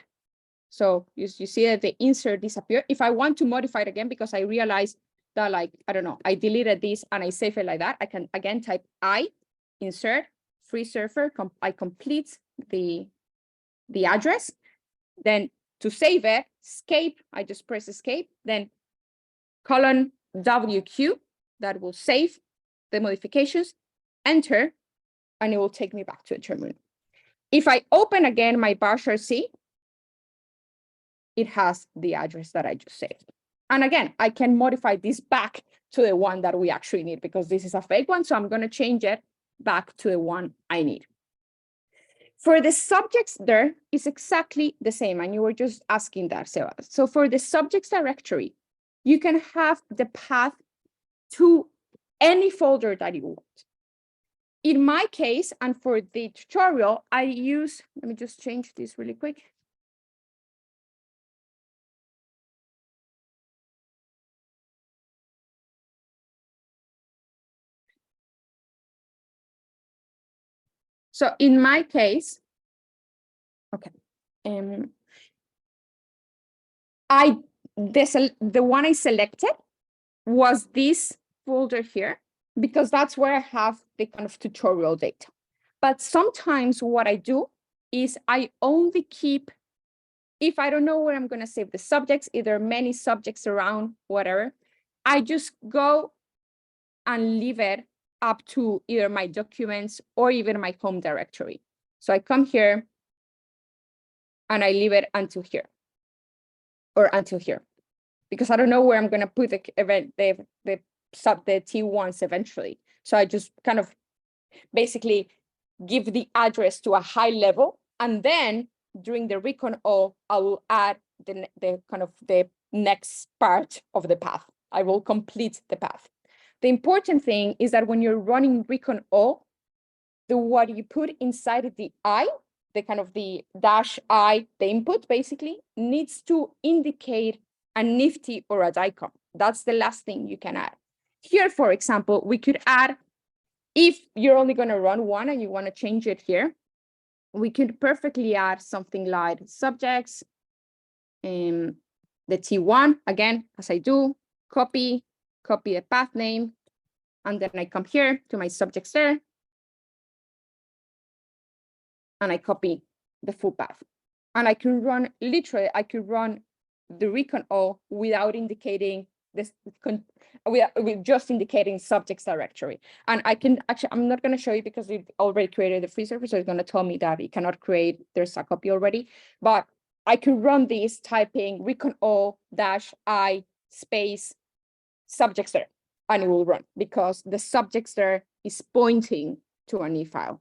So you see that the insert disappeared. If I want to modify it again, because I realized that, like, I don't know, I deleted this and I save it like that, I can again type I, insert, FreeSurfer, I complete the address. Then to save it, escape, I just press escape, then colon WQ, that will save the modifications, enter, and it will take me back to a terminal. If I open again my bash RC, it has the address that I just saved. And again, I can modify this back to the one that we actually need because this is a fake one. So I'm going to change it back to the one I need. For the subjects there, it's exactly the same. And you were just asking that, Seba. So for the subjects directory, you can have the path to any folder that you want. In my case, and for the tutorial, I use, let me just change this really quick. So in my case, okay, the one I selected was this folder here, because that's where I have the kind of tutorial data. But sometimes what I do is I only keep, if I don't know where I'm going to save the subjects, either many subjects around, whatever, I just go and leave it up to either my documents or even my home directory. So I come here and I leave it until here or until here, because I don't know where I'm going to put the T1s eventually. So I just kind of basically give the address to a high level, and then during the recon all, I will add the kind of the next part of the path. I will complete the path. The important thing is that when you're running recon all, what you put inside the I, the kind of the dash I, the input basically needs to indicate a nifty or a DICOM. That's the last thing you can add. Here, for example, we could add, if you're only going to run one and you want to change it here, we could perfectly add something like subjects, the T1, again, as I do, copy the path name, and then I come here to my subjects there, and I copy the full path. And I can run, literally, I could run the recon all without indicating this, with just indicating subjects directory. And I can actually, I'm not going to show you because we've already created the FreeSurfer, so it's going to tell me that it cannot create, there's a copy already, but I could run this typing recon all dash I space subjects there, and it will run because the subjects there is pointing to an e-file.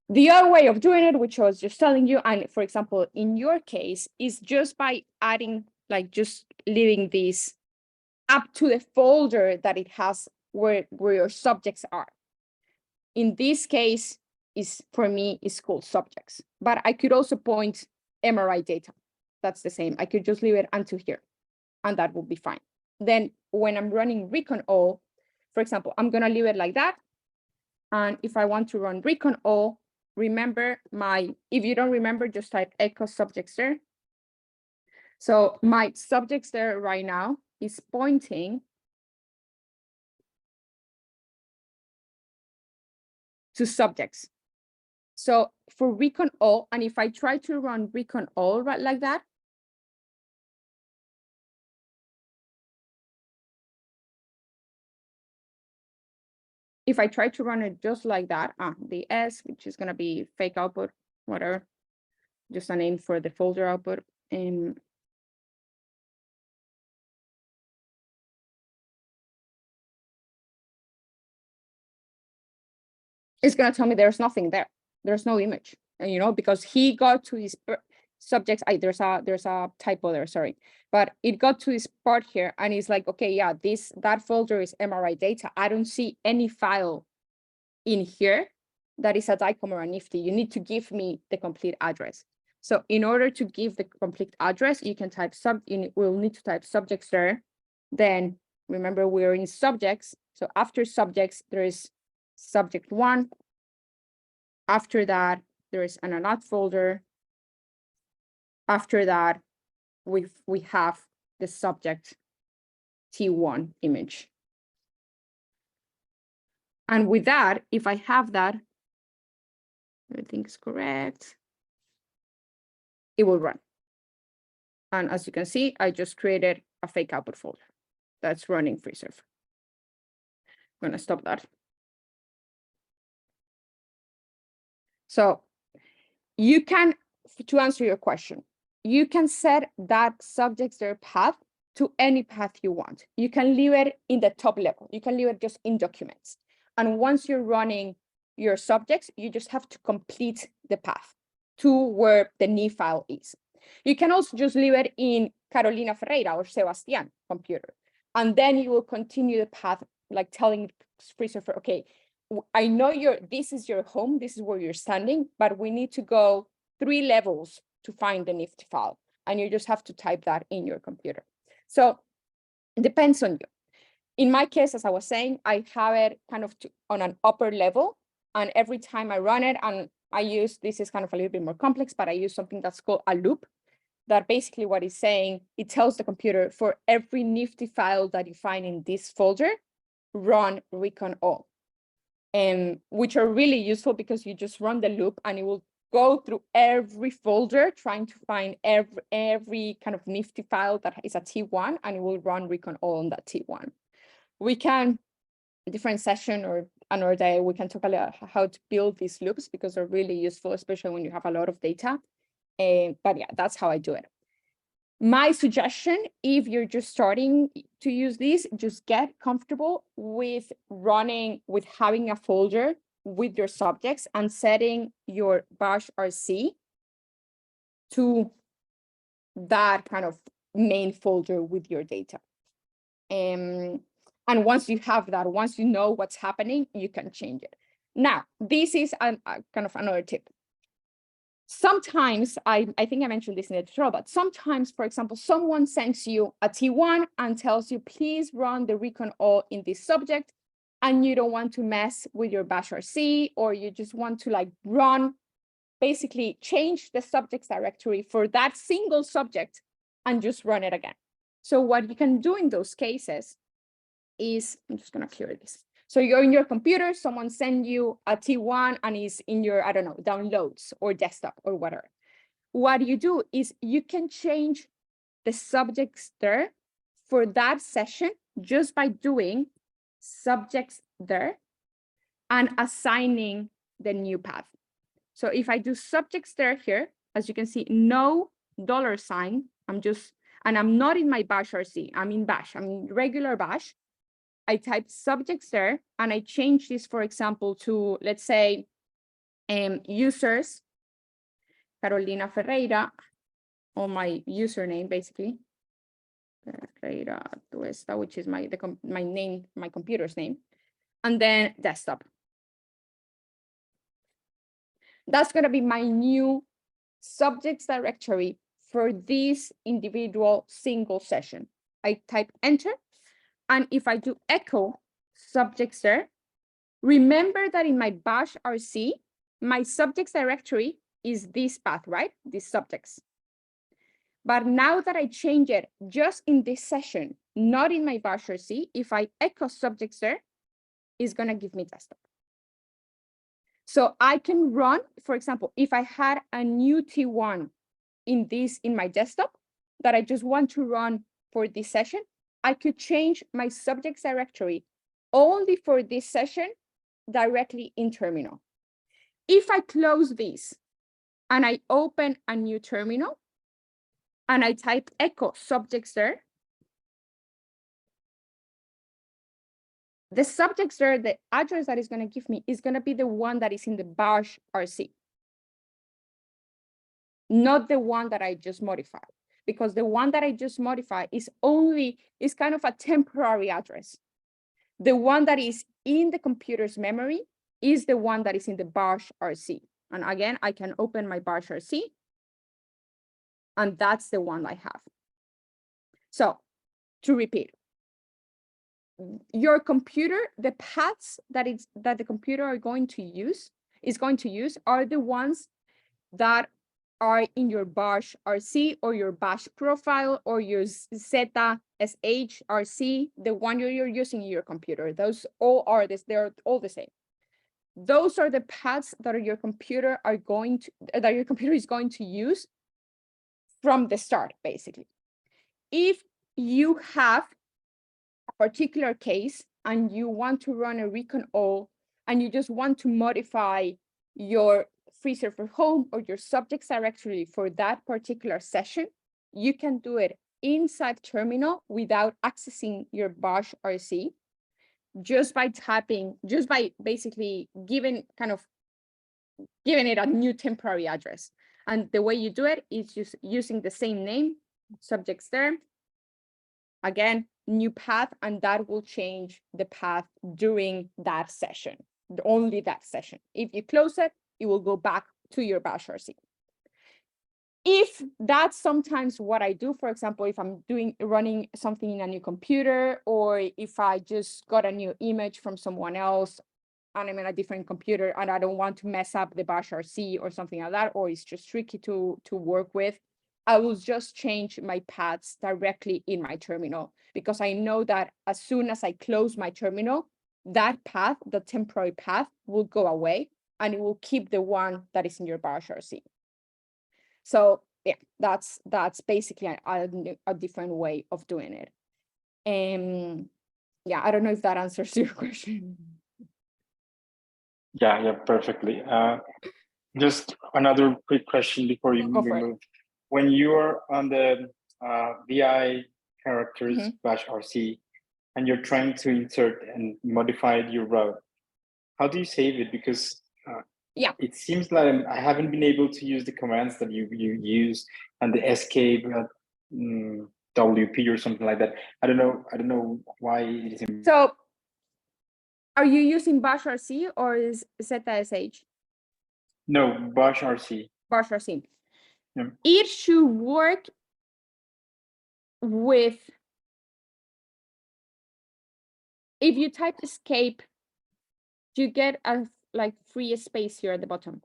The other way of doing it, which I was just telling you, and for example, in your case, is just by adding, like just leaving this up to the folder that it has where your subjects are. In this case, for me, is called subjects, but I could also point MRI data. That's the same. I could just leave it until here, and that will be fine. Then when I'm running recon all, for example, I'm going to leave it like that. And if I want to run recon all, remember if you don't remember, just type echo subjects there. So my subjects there right now is pointing to subjects. So for recon all, and if I try to run recon all right like that, if I try to run it just like that, the S, which is going to be fake output, whatever, just a name for the folder output. It's going to tell me there's nothing there. There's no image, and because he got to his subjects. There's a typo there, sorry, but it got to this part here, and he's like, okay, yeah, that folder is MRI data. I don't see any file in here that is a DICOM or a nifty. You need to give me the complete address. So in order to give the complete address, you can type we'll need to type subjects there. Then remember, we're in subjects. So after subjects, there is subject 1. After that, there is an anot folder. After that, we have the subject T1 image. And with that, if I have that, everything is correct, it will run. And as you can see, I just created a fake output folder that's running FreeSurfer. I'm going to stop that. So you can, to answer your question, you can set that subjects there path to any path you want. You can leave it in the top level. You can leave it just in documents. And once you're running your subjects, you just have to complete the path to where the NIF file is. You can also just leave it in Carolina Ferreira or Sebastian computer. And then you will continue the path, like telling FreeSurfer, okay, I know this is your home, this is where you're standing, but we need to go 3 levels to find the NIF file. And you just have to type that in your computer. So it depends on you. In my case, as I was saying, I have it kind of on an upper level. And every time I run it, and I use, this is kind of a little bit more complex, but I use something that's called a loop. That basically what it's saying, it tells the computer for every nifty file that you find in this folder, run recon all. Which are really useful because you just run the loop and it will go through every folder trying to find every kind of nifty file that is a T1, and it will run recon all on that T1. We can, a different session or another day, we can talk a little how to build these loops because they're really useful, especially when you have a lot of data. But yeah, that's how I do it. My suggestion, if you're just starting to use this, just get comfortable with having a folder with your subjects and setting your bash RC to that kind of main folder with your data. And once you have that, once you know what's happening, you can change it. Now, this is a kind of another tip. Sometimes, I think I mentioned this in the tutorial, but sometimes, for example, someone sends you a T1 and tells you, please run the recon all in this subject, and you don't want to mess with your bash RC, or you just want to like run, basically change the subjects directory for that single subject and just run it again. So what you can do in those cases is, I'm just gonna clear this. So you're in your computer, someone send you a T1 and is in your, I don't know, downloads or desktop or whatever. What you do is you can change the subjects there for that session just by doing subjects there and assigning the new path. So if I do subjects there here, as you can see, no $, and I'm not in my bash RC, I'm in bash, I'm in regular bash. I type subjects there and I change this, for example, to, let's say, users, Carolina Ferreira, or my username, basically, Ferreira-Atuesta, which is my name, my computer's name, and then desktop. That's going to be my new subjects directory for this individual single session. I type enter. And if I do echo subjects there, remember that in my bash RC, my subjects directory is this path, right? These subjects. But now that I change it just in this session, not in my bash RC, if I echo subjects there, it's gonna give me desktop. So I can run, for example, if I had a new T1 in my desktop that I just want to run for this session, I could change my subjects directory only for this session directly in terminal. If I close this and I open a new terminal and I type echo subjects there, the subjects there, the address that is going to give me is going to be the one that is in the bash RC, not the one that I just modified. Because the one that I just modified is kind of a temporary address. The one that is in the computer's memory is the one that is in the bash RC. And again, I can open my bash RC, and that's the one I have. So to repeat, your computer, the paths that the computer is going to use are the ones that are in your bash RC or your bash profile or your ZSH RC, the one you're using in your computer. Those all are this, they're all the same. Those are the paths that your computer is going to use from the start, basically. If you have a particular case and you want to run a recon all and you just want to modify your FreeSurfer home or your subjects directory for that particular session, you can do it inside terminal without accessing your bash RC, just by basically giving it a new temporary address. And the way you do it is just using the same name, subjects there. Again, new path, and that will change the path during that session, only that session. If you close it, it will go back to your bash RC. If that's sometimes what I do, for example, if I'm running something in a new computer, or if I just got a new image from someone else and I'm in a different computer and I don't want to mess up the bash RC or something like that, or it's just tricky to work with, I will just change my paths directly in my terminal, because I know that as soon as I close my terminal, that path, the temporary path, will go away and it will keep the one that is in your bash RC. So yeah, that's basically a different way of doing it. Yeah, I don't know if that answers your question. Yeah, perfectly. Just another quick question before we move. When you are on the VI characters bash RC and you're trying to insert and modify your route, how do you save it? Because yeah, it seems like I haven't been able to use the commands that you use and the escape WP or something like that. I don't know why it is. So are you using bash RC or is ZSH? No, bash RC. Bash RC. Yeah. It should work with, if you type escape, you get a free space here at the bottom.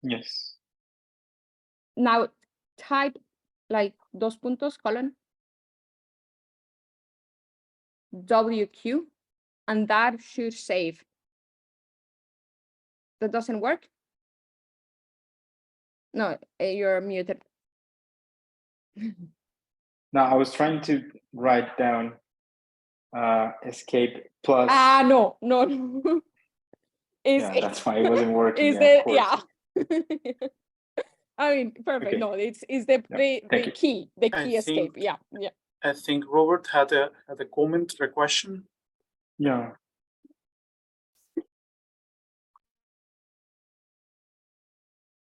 Yes. Now type dos puntos, colon, WQ, and that should save. That doesn't work? No, you're muted. Now I was trying to write down escape plus. No. That's why it wasn't working. Yeah. I mean, perfect. Okay. No, it's the key escape. Yeah. I think Robert had a comment, a question. Yeah.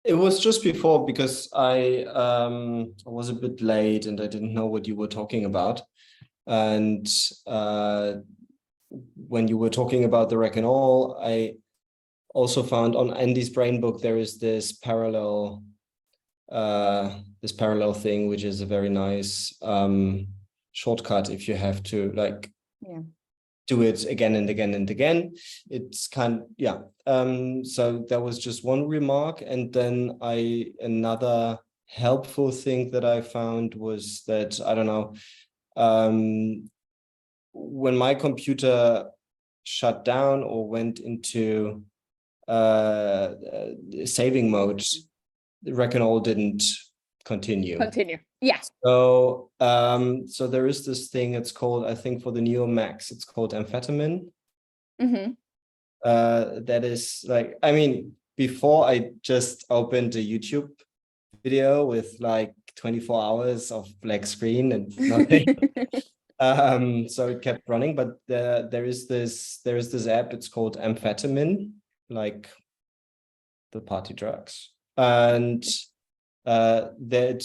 It was just before, because I was a bit late and I didn't know what you were talking about. And when you were talking about the rec and all, I also found on Andy's brain book there is this parallel thing, which is a very nice shortcut if you have to do it again and again and again. It's so that was just one remark. And then another helpful thing that I found was that, I don't know, when my computer shut down or went into saving mode, the rec and all didn't continue. Yes. So there is this thing, it's called, I think for the Neo Macs, it's called amphetamine. That is I mean, before I just opened a YouTube video with 24 hours of black screen and nothing. So it kept running, but there is this app, it's called amphetamine, like the party drugs. And that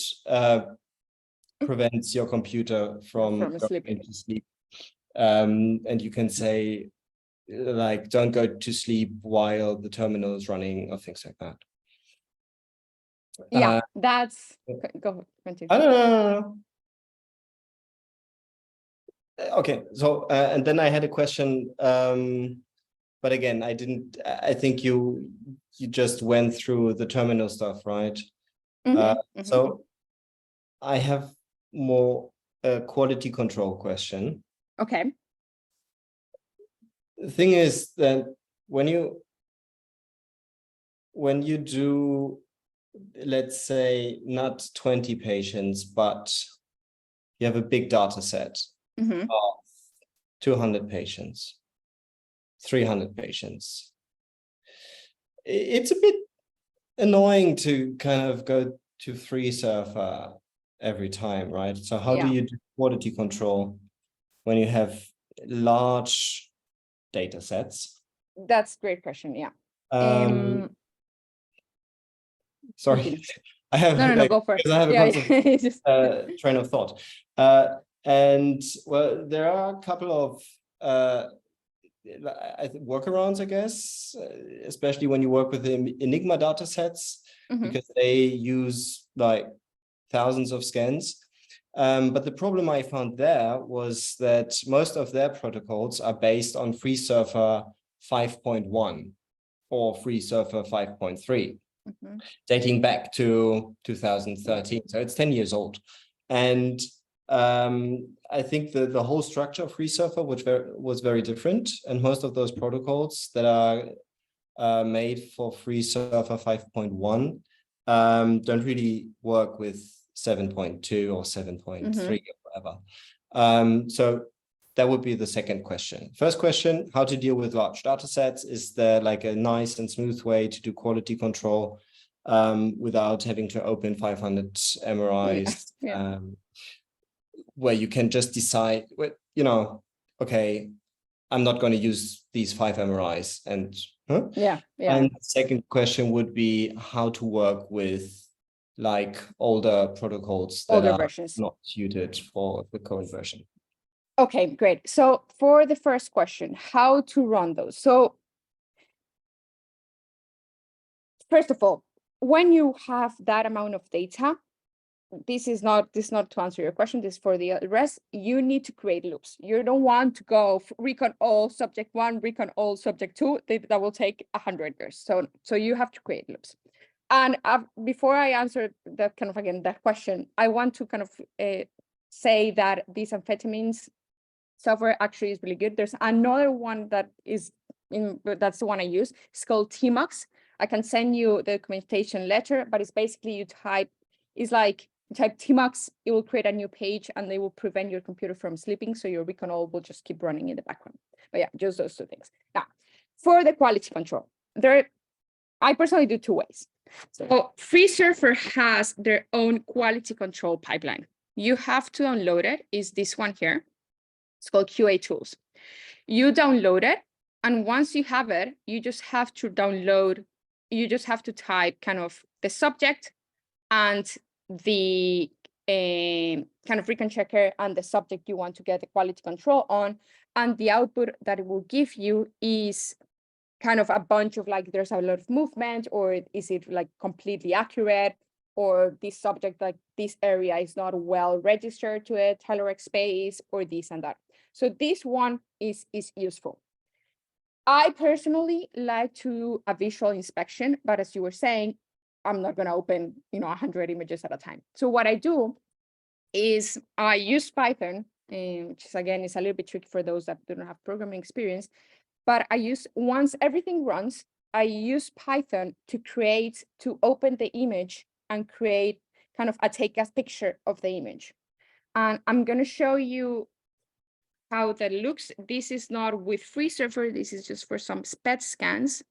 prevents your computer from going into sleep. And you can say, don't go to sleep while the terminal is running or things like that. Yeah, that's go continue. I don't know. Okay, so and then I had a question, but again, I think you just went through the terminal stuff, right? So I have more a quality control question. Okay. The thing is that when you do, let's say, not 20 patients, but you have a big data set of 200 patients, 300 patients, it's a bit annoying to kind of go to FreeSurfer every time, right? So how do Yeah. you do quality control when you have large data sets? That's a great question. Yeah. Sorry, Continue. I have No, like, go for it. because I have a Yeah, constant yeah. Just- train of thought. And well, there are a couple of workarounds, I guess, especially when you work with the Enigma data sets, because they use like thousands of scans. But the problem I found there was that most of their protocols are based on FreeSurfer 5.1 or FreeSurfer 5.3. Dating back to 2013. So it's 10 years old. And I think the whole structure of FreeSurfer was very different. And most of those protocols that are made for FreeSurfer 5.1 don't really work with 7.2 or 7.3 or whatever. So that would be the second question. First question, how to deal with large data sets. Is there like a nice and smooth way to do quality control without having to open 500 MRIs, where you can just decide, you know, okay, I'm not going to use these 5 MRIs. And And the second question would be how to work with like older protocols that are versions. not suited for the current version. Okay, great. So for the first question, how to run those? So first of all, when you have that amount of data, this is not to answer your question, this is for the rest, you need to create loops. You don't want to go recon all subject 1, recon all subject 2, that will take 100 years. So you have to create loops. And before I answer that kind of, again, that question, I want to kind of say that these amphetamines software actually is really good. There's another one that is that's the one I use. It's called TMUX. I can send you the documentation letter, but it's basically you type TMUX, it will create a new page and they will prevent your computer from sleeping. So your recon all will just keep running in the background. But yeah, just those 2 things. Now, for the quality control, I personally do 2 ways. So FreeSurfer has their own quality control pipeline. You have to download it. Is this one here. It's called QA Tools. You download it, and once you have it, you just have to type kind of the subject and the kind of recon checker and the subject you want to get the quality control on, and the output that it will give you is kind of a bunch of like, there's a lot of movement, or is it like completely accurate, or this subject, like this area is not well registered to a teleric space, or this and that. So this one is useful. I personally like to do a visual inspection, but as you were saying, I'm not going to open 100 images at a time. So what I do is I use Python, which is, again, is a little bit tricky for those that don't have programming experience. But once everything runs, I use Python to open the image and create kind of take a picture of the image. And I'm going to show you how that looks. This is not with FreeSurfer. This is just for some SPED scans.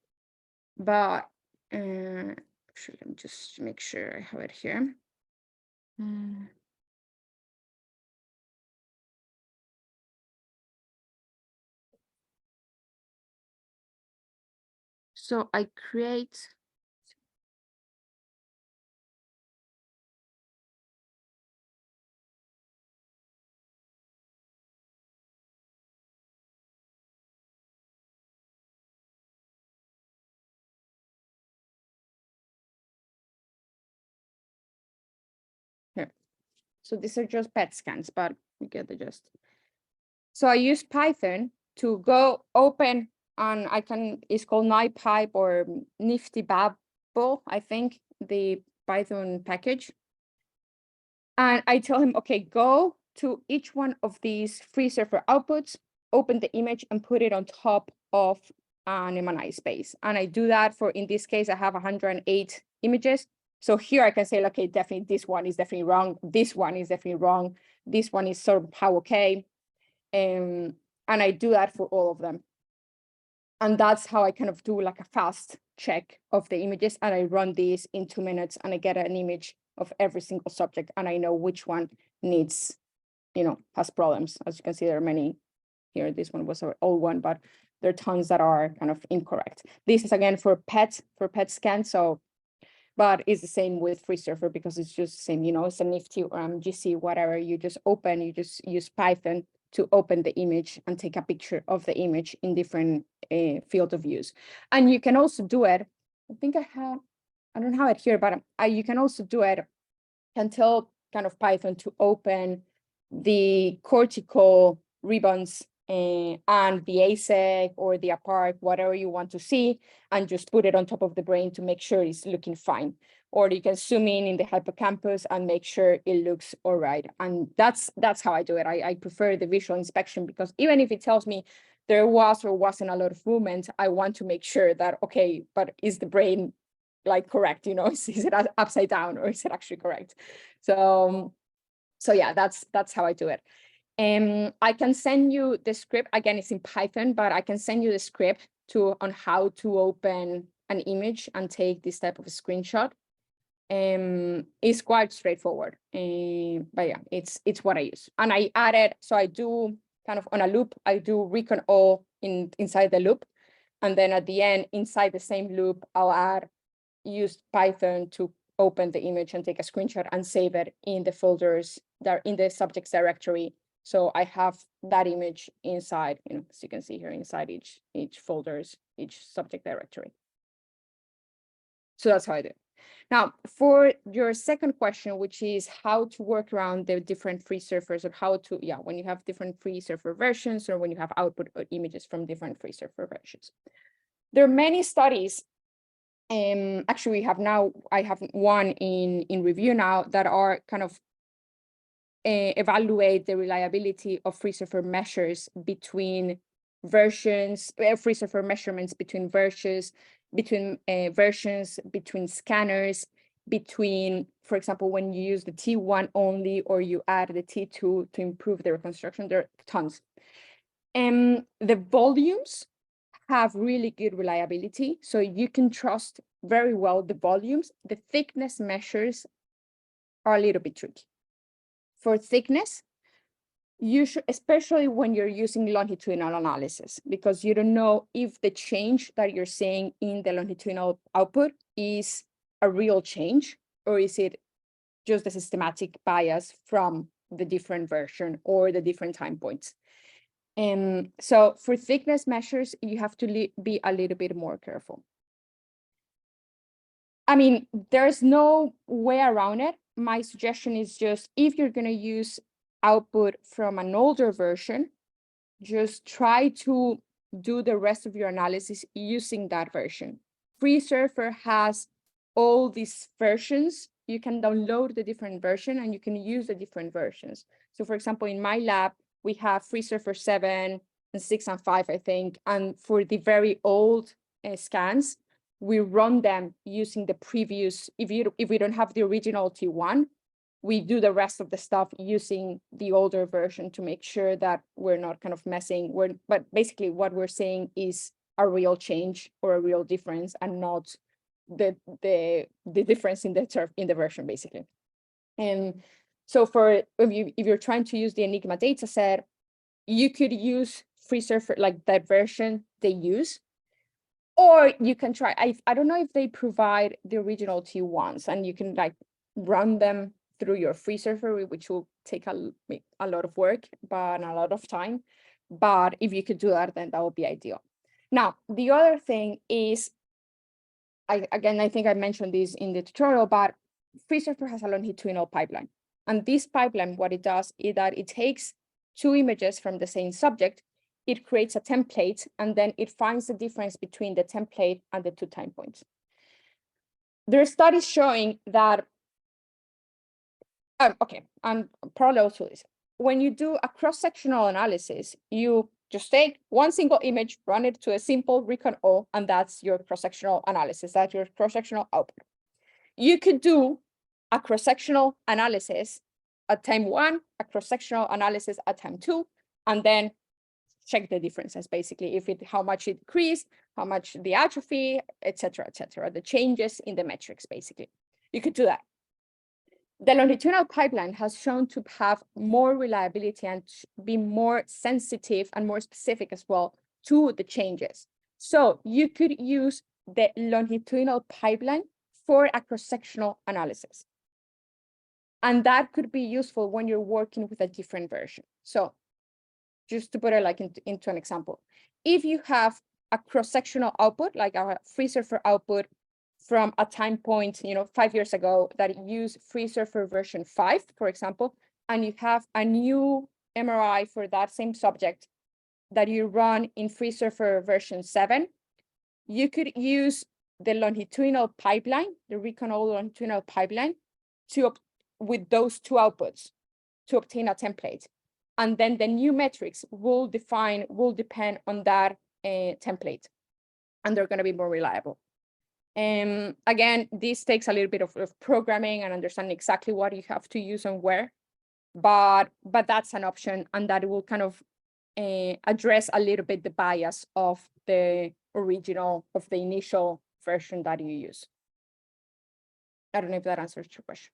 But actually, let me just make sure I have it here. So I create. Here. So these are just PET scans, but you get the gist. So I use Python to go open, and it's called NiPipe or Nifty Babel, I think, the Python package. And I tell him, okay, go to each one of these FreeSurfer outputs, open the image and put it on top of an M&I space. And I do that in this case, I have 108 images. So here I can say, okay, definitely this one is definitely wrong. This one is definitely wrong. This one is somehow okay. And I do that for all of them. And that's how I kind of do like a fast check of the images. And I run these in 2 minutes and I get an image of every single subject, and I know which one needs, has problems. As you can see, there are many here. This one was an old one, but there are tons that are kind of incorrect. This is again for PET scan. So, but it's the same with FreeSurfer because it's just the same, it's a nifty GC, whatever. You just use Python to open the image and take a picture of the image in different field of use. And you can also do it, I don't have it here, but you can also do it, can tell kind of Python to open the cortical ribbons and the ASEC or the APARC, whatever you want to see, and just put it on top of the brain to make sure it's looking fine. Or you can zoom in the hippocampus and make sure it looks all right. And that's how I do it. I prefer the visual inspection because even if it tells me there was or wasn't a lot of movement, I want to make sure that, okay, but is the brain like correct? Is it upside down or is it actually correct? So yeah, that's how I do it. I can send you the script. Again, it's in Python, but I can send you the script on how to open an image and take this type of a screenshot. It's quite straightforward, but yeah, it's what I use. And I added, so I do kind of on a loop, I do recon all inside the loop. And then at the end, inside the same loop, I'll use Python to open the image and take a screenshot and save it in the folders that are in the subjects directory. So I have that image inside, as you can see here, inside each folders, each subject directory. So that's how I do it. Now, for your second question, which is how to work around the different FreeSurfers, or how to, when you have different FreeSurfer versions or when you have output images from different FreeSurfer versions. There are many studies. Actually, I have one in review now that are kind of evaluate the reliability of FreeSurfer measures between versions, FreeSurfer measurements between versions, between scanners, for example, when you use the T1 only or you add the T2 to improve the reconstruction, there are tons. The volumes have really good reliability, so you can trust very well the volumes. The thickness measures are a little bit tricky. For thickness, you should, especially when you're using longitudinal analysis, because you don't know if the change that you're seeing in the longitudinal output is a real change or is it just a systematic bias from the different version or the different time points. So for thickness measures, you have to be a little bit more careful. I mean, there's no way around it. My suggestion is just if you're going to use output from an older version, just try to do the rest of your analysis using that version. FreeSurfer has all these versions. You can download the different version and you can use the different versions. So for example, in my lab, we have FreeSurfer 7 and 6 and 5, I think. And for the very old scans, we run them using the previous, if we don't have the original T1, we do the rest of the stuff using the older version to make sure that we're not kind of messing. But basically what we're saying is a real change or a real difference and not the difference in the version, basically. And so if you're trying to use the Enigma data set, you could use FreeSurfer, like that version they use. Or you can try, I don't know if they provide the original T1s and you can like run them through your FreeSurfer, which will take a lot of work, but a lot of time. But if you could do that, then that would be ideal. Now, the other thing is, I think I mentioned this in the tutorial, but FreeSurfer has a longitudinal pipeline. And this pipeline, what it does is that it takes 2 images from the same subject, it creates a template, and then it finds the difference between the template and the 2 time points. There are studies showing that, parallel to this, when you do a cross-sectional analysis, you just take one single image, run it to a simple recon all, and that's your cross-sectional analysis, that's your cross-sectional output. You could do a cross-sectional analysis at time 1, a cross-sectional analysis at time 2, and then check the differences, basically, how much it decreased, how much the atrophy, etc., the changes in the metrics, basically. You could do that. The longitudinal pipeline has shown to have more reliability and be more sensitive and more specific as well to the changes. So you could use the longitudinal pipeline for a cross-sectional analysis. And that could be useful when you're working with a different version. So just to put it like into an example, if you have a cross-sectional output, like our FreeSurfer output from a time point, 5 years ago that use FreeSurfer version 5, for example, and you have a new MRI for that same subject that you run in FreeSurfer version 7, you could use the longitudinal pipeline, the Recon-all longitudinal pipeline, with those two outputs to obtain a template. And then the new metrics will depend on that template, and they're going to be more reliable. Again, this takes a little bit of programming and understanding exactly what you have to use and where, but that's an option, and that will kind of address a little bit the bias of the initial version that you use. I don't know if that answers your question.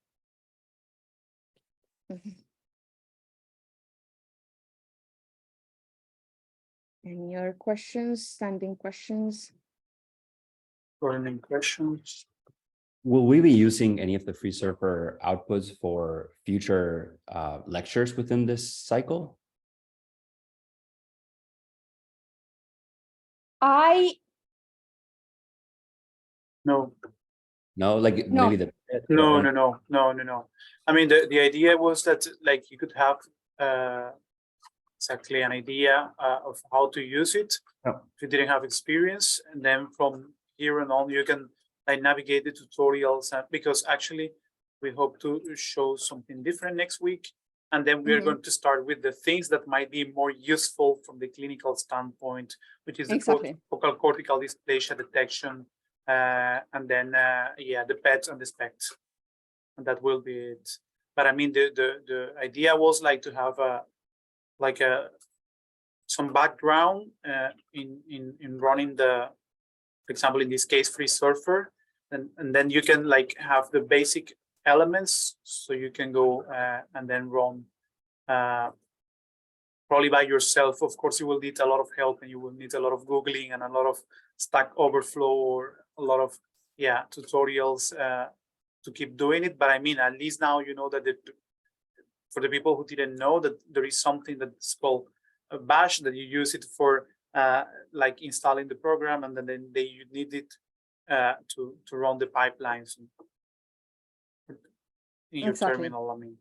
Any other questions, standing questions? Burning questions? Will we be using any of the FreeSurfer outputs for future lectures within this cycle? No. No, like No. maybe the No. I mean, the idea was that like you could have exactly an idea of how to use it if you didn't have experience, and then from here on you can like navigate the tutorials, because actually we hope to show something different next week, and then we're going to start with the things that might be more useful from the clinical standpoint, which is the focal cortical dysplasia detection, and then the PET and the SPECT, and that will be it. But I mean, the idea was like to have some background in running the, for example, in this case, FreeSurfer, and then you can like have the basic elements, so you can go and then run probably by yourself. Of course, you will need a lot of help, and you will need a lot of Googling and a lot of Stack Overflow, or a lot of tutorials to keep doing it. But I mean, at least now you know that for the people who didn't know, that there is something that's called a bash, that you use it for like installing the program, and then you need it to run the pipelines in your terminal. I mean,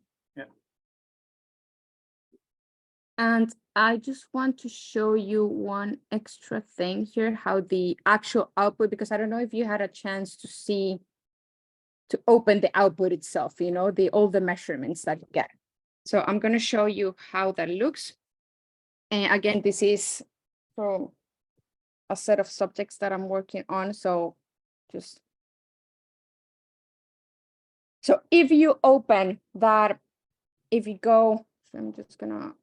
And I just want to show you one extra thing here, how the actual output, because I don't know if you had a chance to open the output itself, all the measurements that you get. So I'm going to show you how that looks. And again, this is from a set of subjects that I'm working on. So if you open that, if you go, so I'm just going to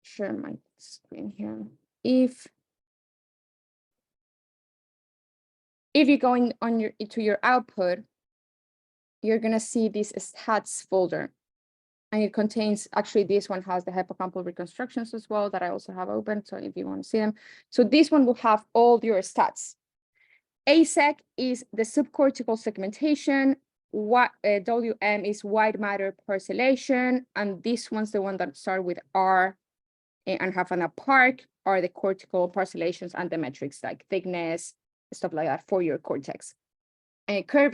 share my screen here. If you go into your output, you're gonna see this stats folder, and it contains, actually this one has the hippocampal reconstructions as well that I also have open, so if you want to see them. So this one will have all your stats. ASEC is the subcortical segmentation, WM is white matter parcellation, and this one's the one that start with R and have an APARC, are the cortical parcellations and the metrics like thickness, stuff like that for your cortex. And curve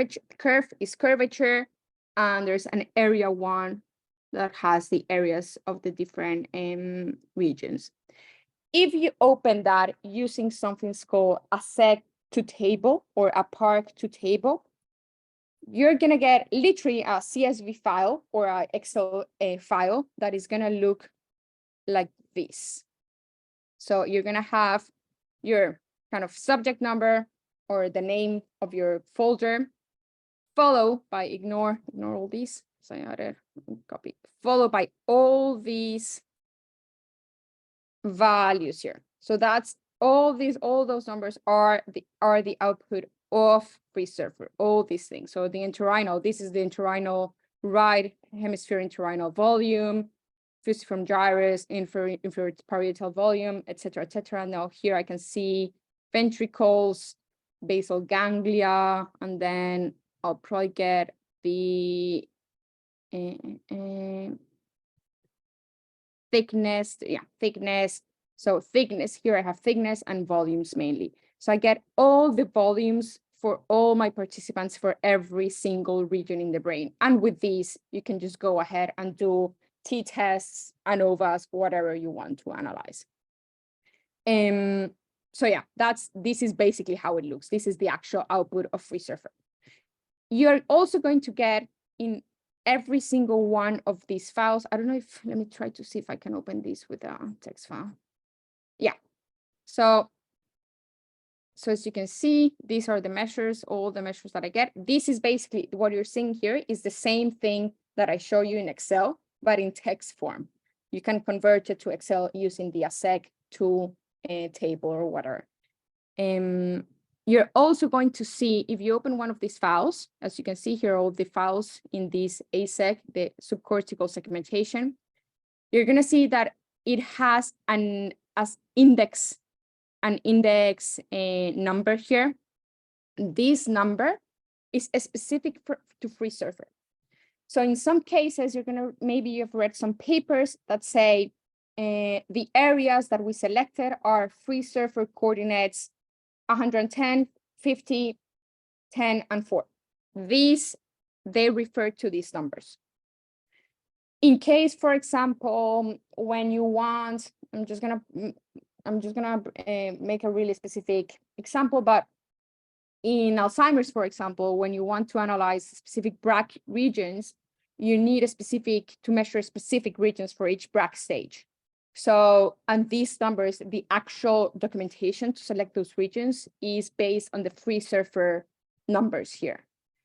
is curvature, and there's an area one that has the areas of the different regions. If you open that using something called a sec to table or a APARC to table, you're gonna get literally a CSV file or an Excel file that is gonna look like this. So you're gonna have your kind of subject number or the name of your folder, followed by ignore all these. So I added copy, followed by all these values here. So that's all those numbers are the output of FreeSurfer, all these things. So the entorhinal, this is the entorhinal right hemisphere entorhinal volume, fusiform gyrus, inferior parietal volume, etc., etc. Now here I can see ventricles, basal ganglia, and then I'll probably get the thickness, thickness. So thickness, here I have thickness and volumes mainly. So I get all the volumes for all my participants for every single region in the brain. And with these, you can just go ahead and do t-tests, ANOVAs, whatever you want to analyze. So yeah, this is basically how it looks. This is the actual output of FreeSurfer. You're also going to get in every single one of these files. I don't know if, let me try to see if I can open this with a text file. Yeah, so as you can see, these are the measures, all the measures that I get. This is basically what you're seeing here is the same thing that I show you in Excel, but in text form. You can convert it to Excel using the ASEC to a table or whatever. You're also going to see, if you open one of these files, as you can see here, all the files in this ASEC, the subcortical segmentation, you're going to see that it has an index number here. This number is specific to FreeSurfer. So in some cases, maybe you've read some papers that say the areas that we selected are FreeSurfer coordinates 110, 50, 10, and 4. They refer to these numbers. In case, for example, when you want, I'm just gonna make a really specific example, but in Alzheimer's, for example, when you want to analyze specific BRAC regions, you need to measure specific regions for each BRAC stage. So, and these numbers, the actual documentation to select those regions is based on the FreeSurfer numbers here.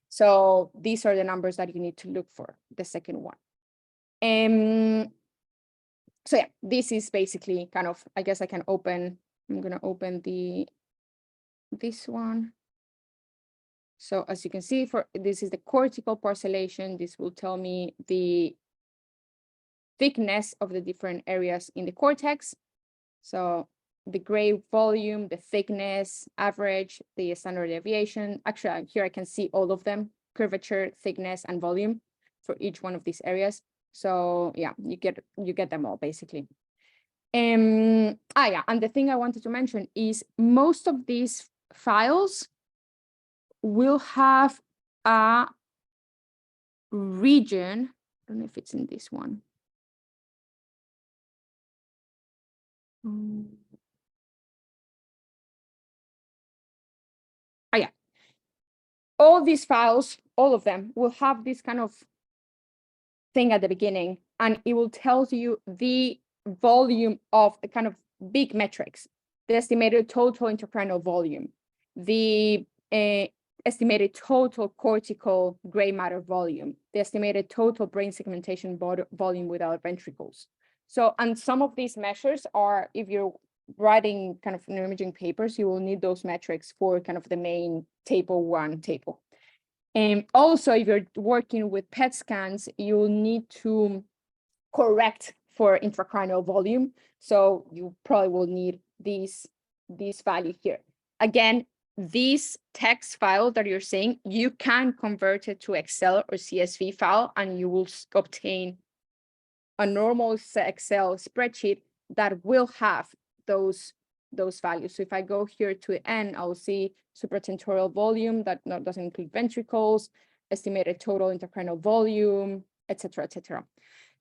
So these are the numbers that you need to look for, the second one. So yeah, this is basically kind of, I guess I can open, I'm gonna open this one. So as you can see, this is the cortical parcellation. This will tell me the thickness of the different areas in the cortex. So the gray volume, the thickness, average, the standard deviation. Actually, here I can see all of them, curvature, thickness, and volume for each one of these areas. So yeah, you get them all basically. Yeah, and the thing I wanted to mention is most of these files will have a region. I don't know if it's in this one. Yeah, all these files, all of them will have this kind of thing at the beginning, and it will tell you the volume of the kind of big metrics, the estimated total intracranial volume, the estimated total cortical gray matter volume, the estimated total brain segmentation volume without ventricles. So, and some of these measures are, if you're writing kind of neuroimaging papers, you will need those metrics for kind of the main table 1 table. And also, if you're working with PET scans, you'll need to correct for intracranial volume. So you probably will need this value here. Again, this text file that you're seeing, you can convert it to Excel or CSV file, and you will obtain a normal Excel spreadsheet that will have those values. So if I go here to the end, I'll see supratentorial volume that doesn't include ventricles, estimated total intracranial volume, etc., etc.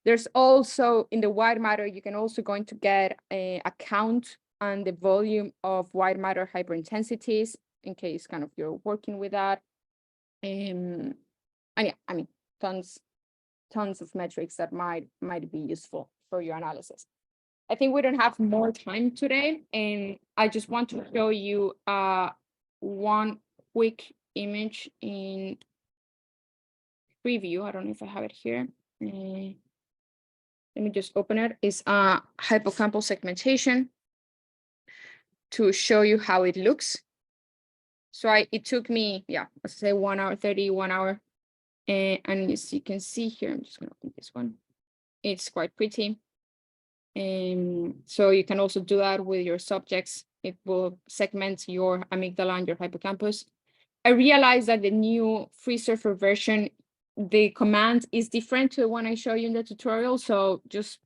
There's also, in the white matter, you can also going to get a count on the volume of white matter hyperintensities, in case kind of you're working with that. And yeah, I mean, tons of metrics that might be useful for your analysis. I think we don't have more time today, and I just want to show you one quick image in preview. I don't know if I have it here. Let me just open it. It's a hippocampal segmentation to show you how it looks. So it took me, yeah, let's say 1 hour 30, 1 hour. And as you can see here, I'm just gonna open this one. It's quite pretty. So you can also do that with your subjects. It will segment your amygdala and your hippocampus. I realized that the new FreeSurfer version, the command is different to the one I show you in the tutorial. So just,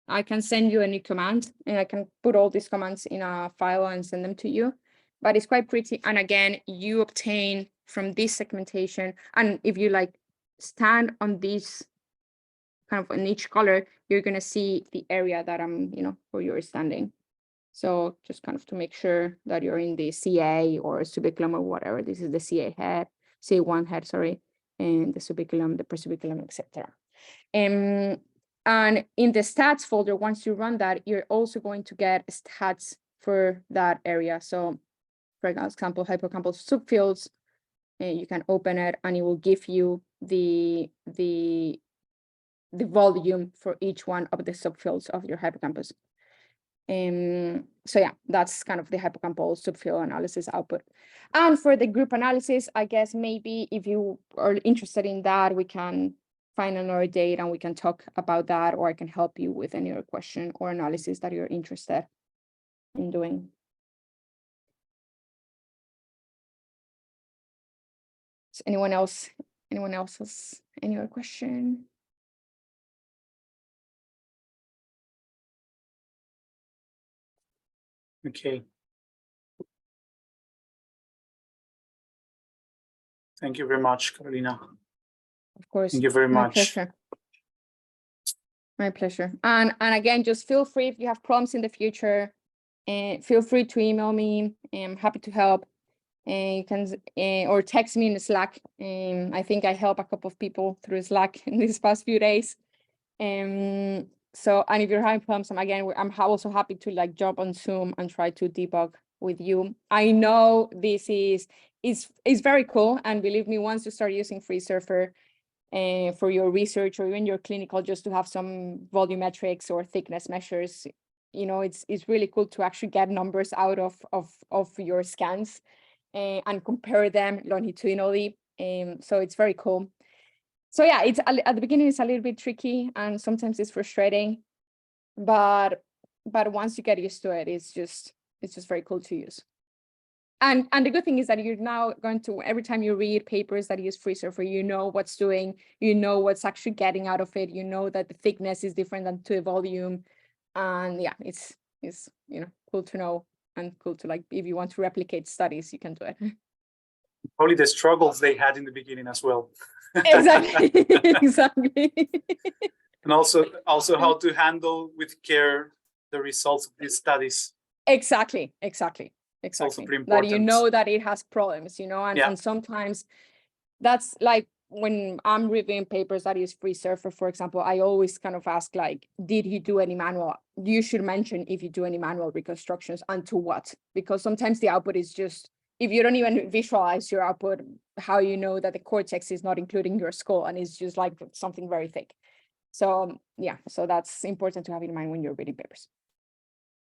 I can send you a new command and I can put all these commands in a file and send them to you. But it's quite pretty. And again, you obtain from this segmentation. And if you like stand on this kind of in each color, you're going to see the area that I'm, where you're standing. So just kind of to make sure that you're in the CA or subiculum or whatever. This is the CA head, CA1 head, sorry, and the subiculum, the pressubiculum, etc. And in the stats folder, once you run that, you're also going to get stats for that area. So for example, hippocampal subfields, you can open it and it will give you the volume for each one of the subfields of your hippocampus. So yeah, that's kind of the hippocampal subfield analysis output. And for the group analysis, I guess maybe if you are interested in that, we can find another date and we can talk about that, or I can help you with any other question or analysis that you're interested in doing. Does anyone else has any other question? Okay. Thank you very much, Carolina. Of course. Thank you very My much. pleasure. My pleasure. And again, just feel free if you have problems in the future, and feel free to email me. I'm happy to help. And you can or text me in Slack. I think I help a couple of people through Slack in these past few days. So, and if you're having problems, I'm also happy to like jump on Zoom and try to debug with you. I know this is very cool, and believe me, once you start using FreeSurfer for your research or even your clinical, just to have some volumetrics or thickness measures, it's really cool to actually get numbers out of your scans and compare them longitudinally. So it's very cool. So yeah, it's at the beginning it's a little bit tricky and sometimes it's frustrating, but once you get used to it, it's just very cool to use. And the good thing is that you're now going to, every time you read papers that use FreeSurfer, you know what's doing, you know what's actually getting out of it, you know that the thickness is different than to the volume. And yeah, it's cool to know and cool to, like, if you want to replicate studies, you can do it. Probably the struggles they had in the beginning as well. Exactly. Exactly. And also how to handle with care the results of these studies. Exactly. Also pretty That you important. know that it has problems, and, Yeah. and sometimes that's like when I'm reviewing papers that use FreeSurfer, for example, I always kind of ask, like, did you do any manual? You should mention if you do any manual reconstructions and to what, because sometimes the output is just, if you don't even visualize your output, how you know that the cortex is not including your skull and it's just like something very thick. So yeah, so that's important to have in mind when you're reading papers.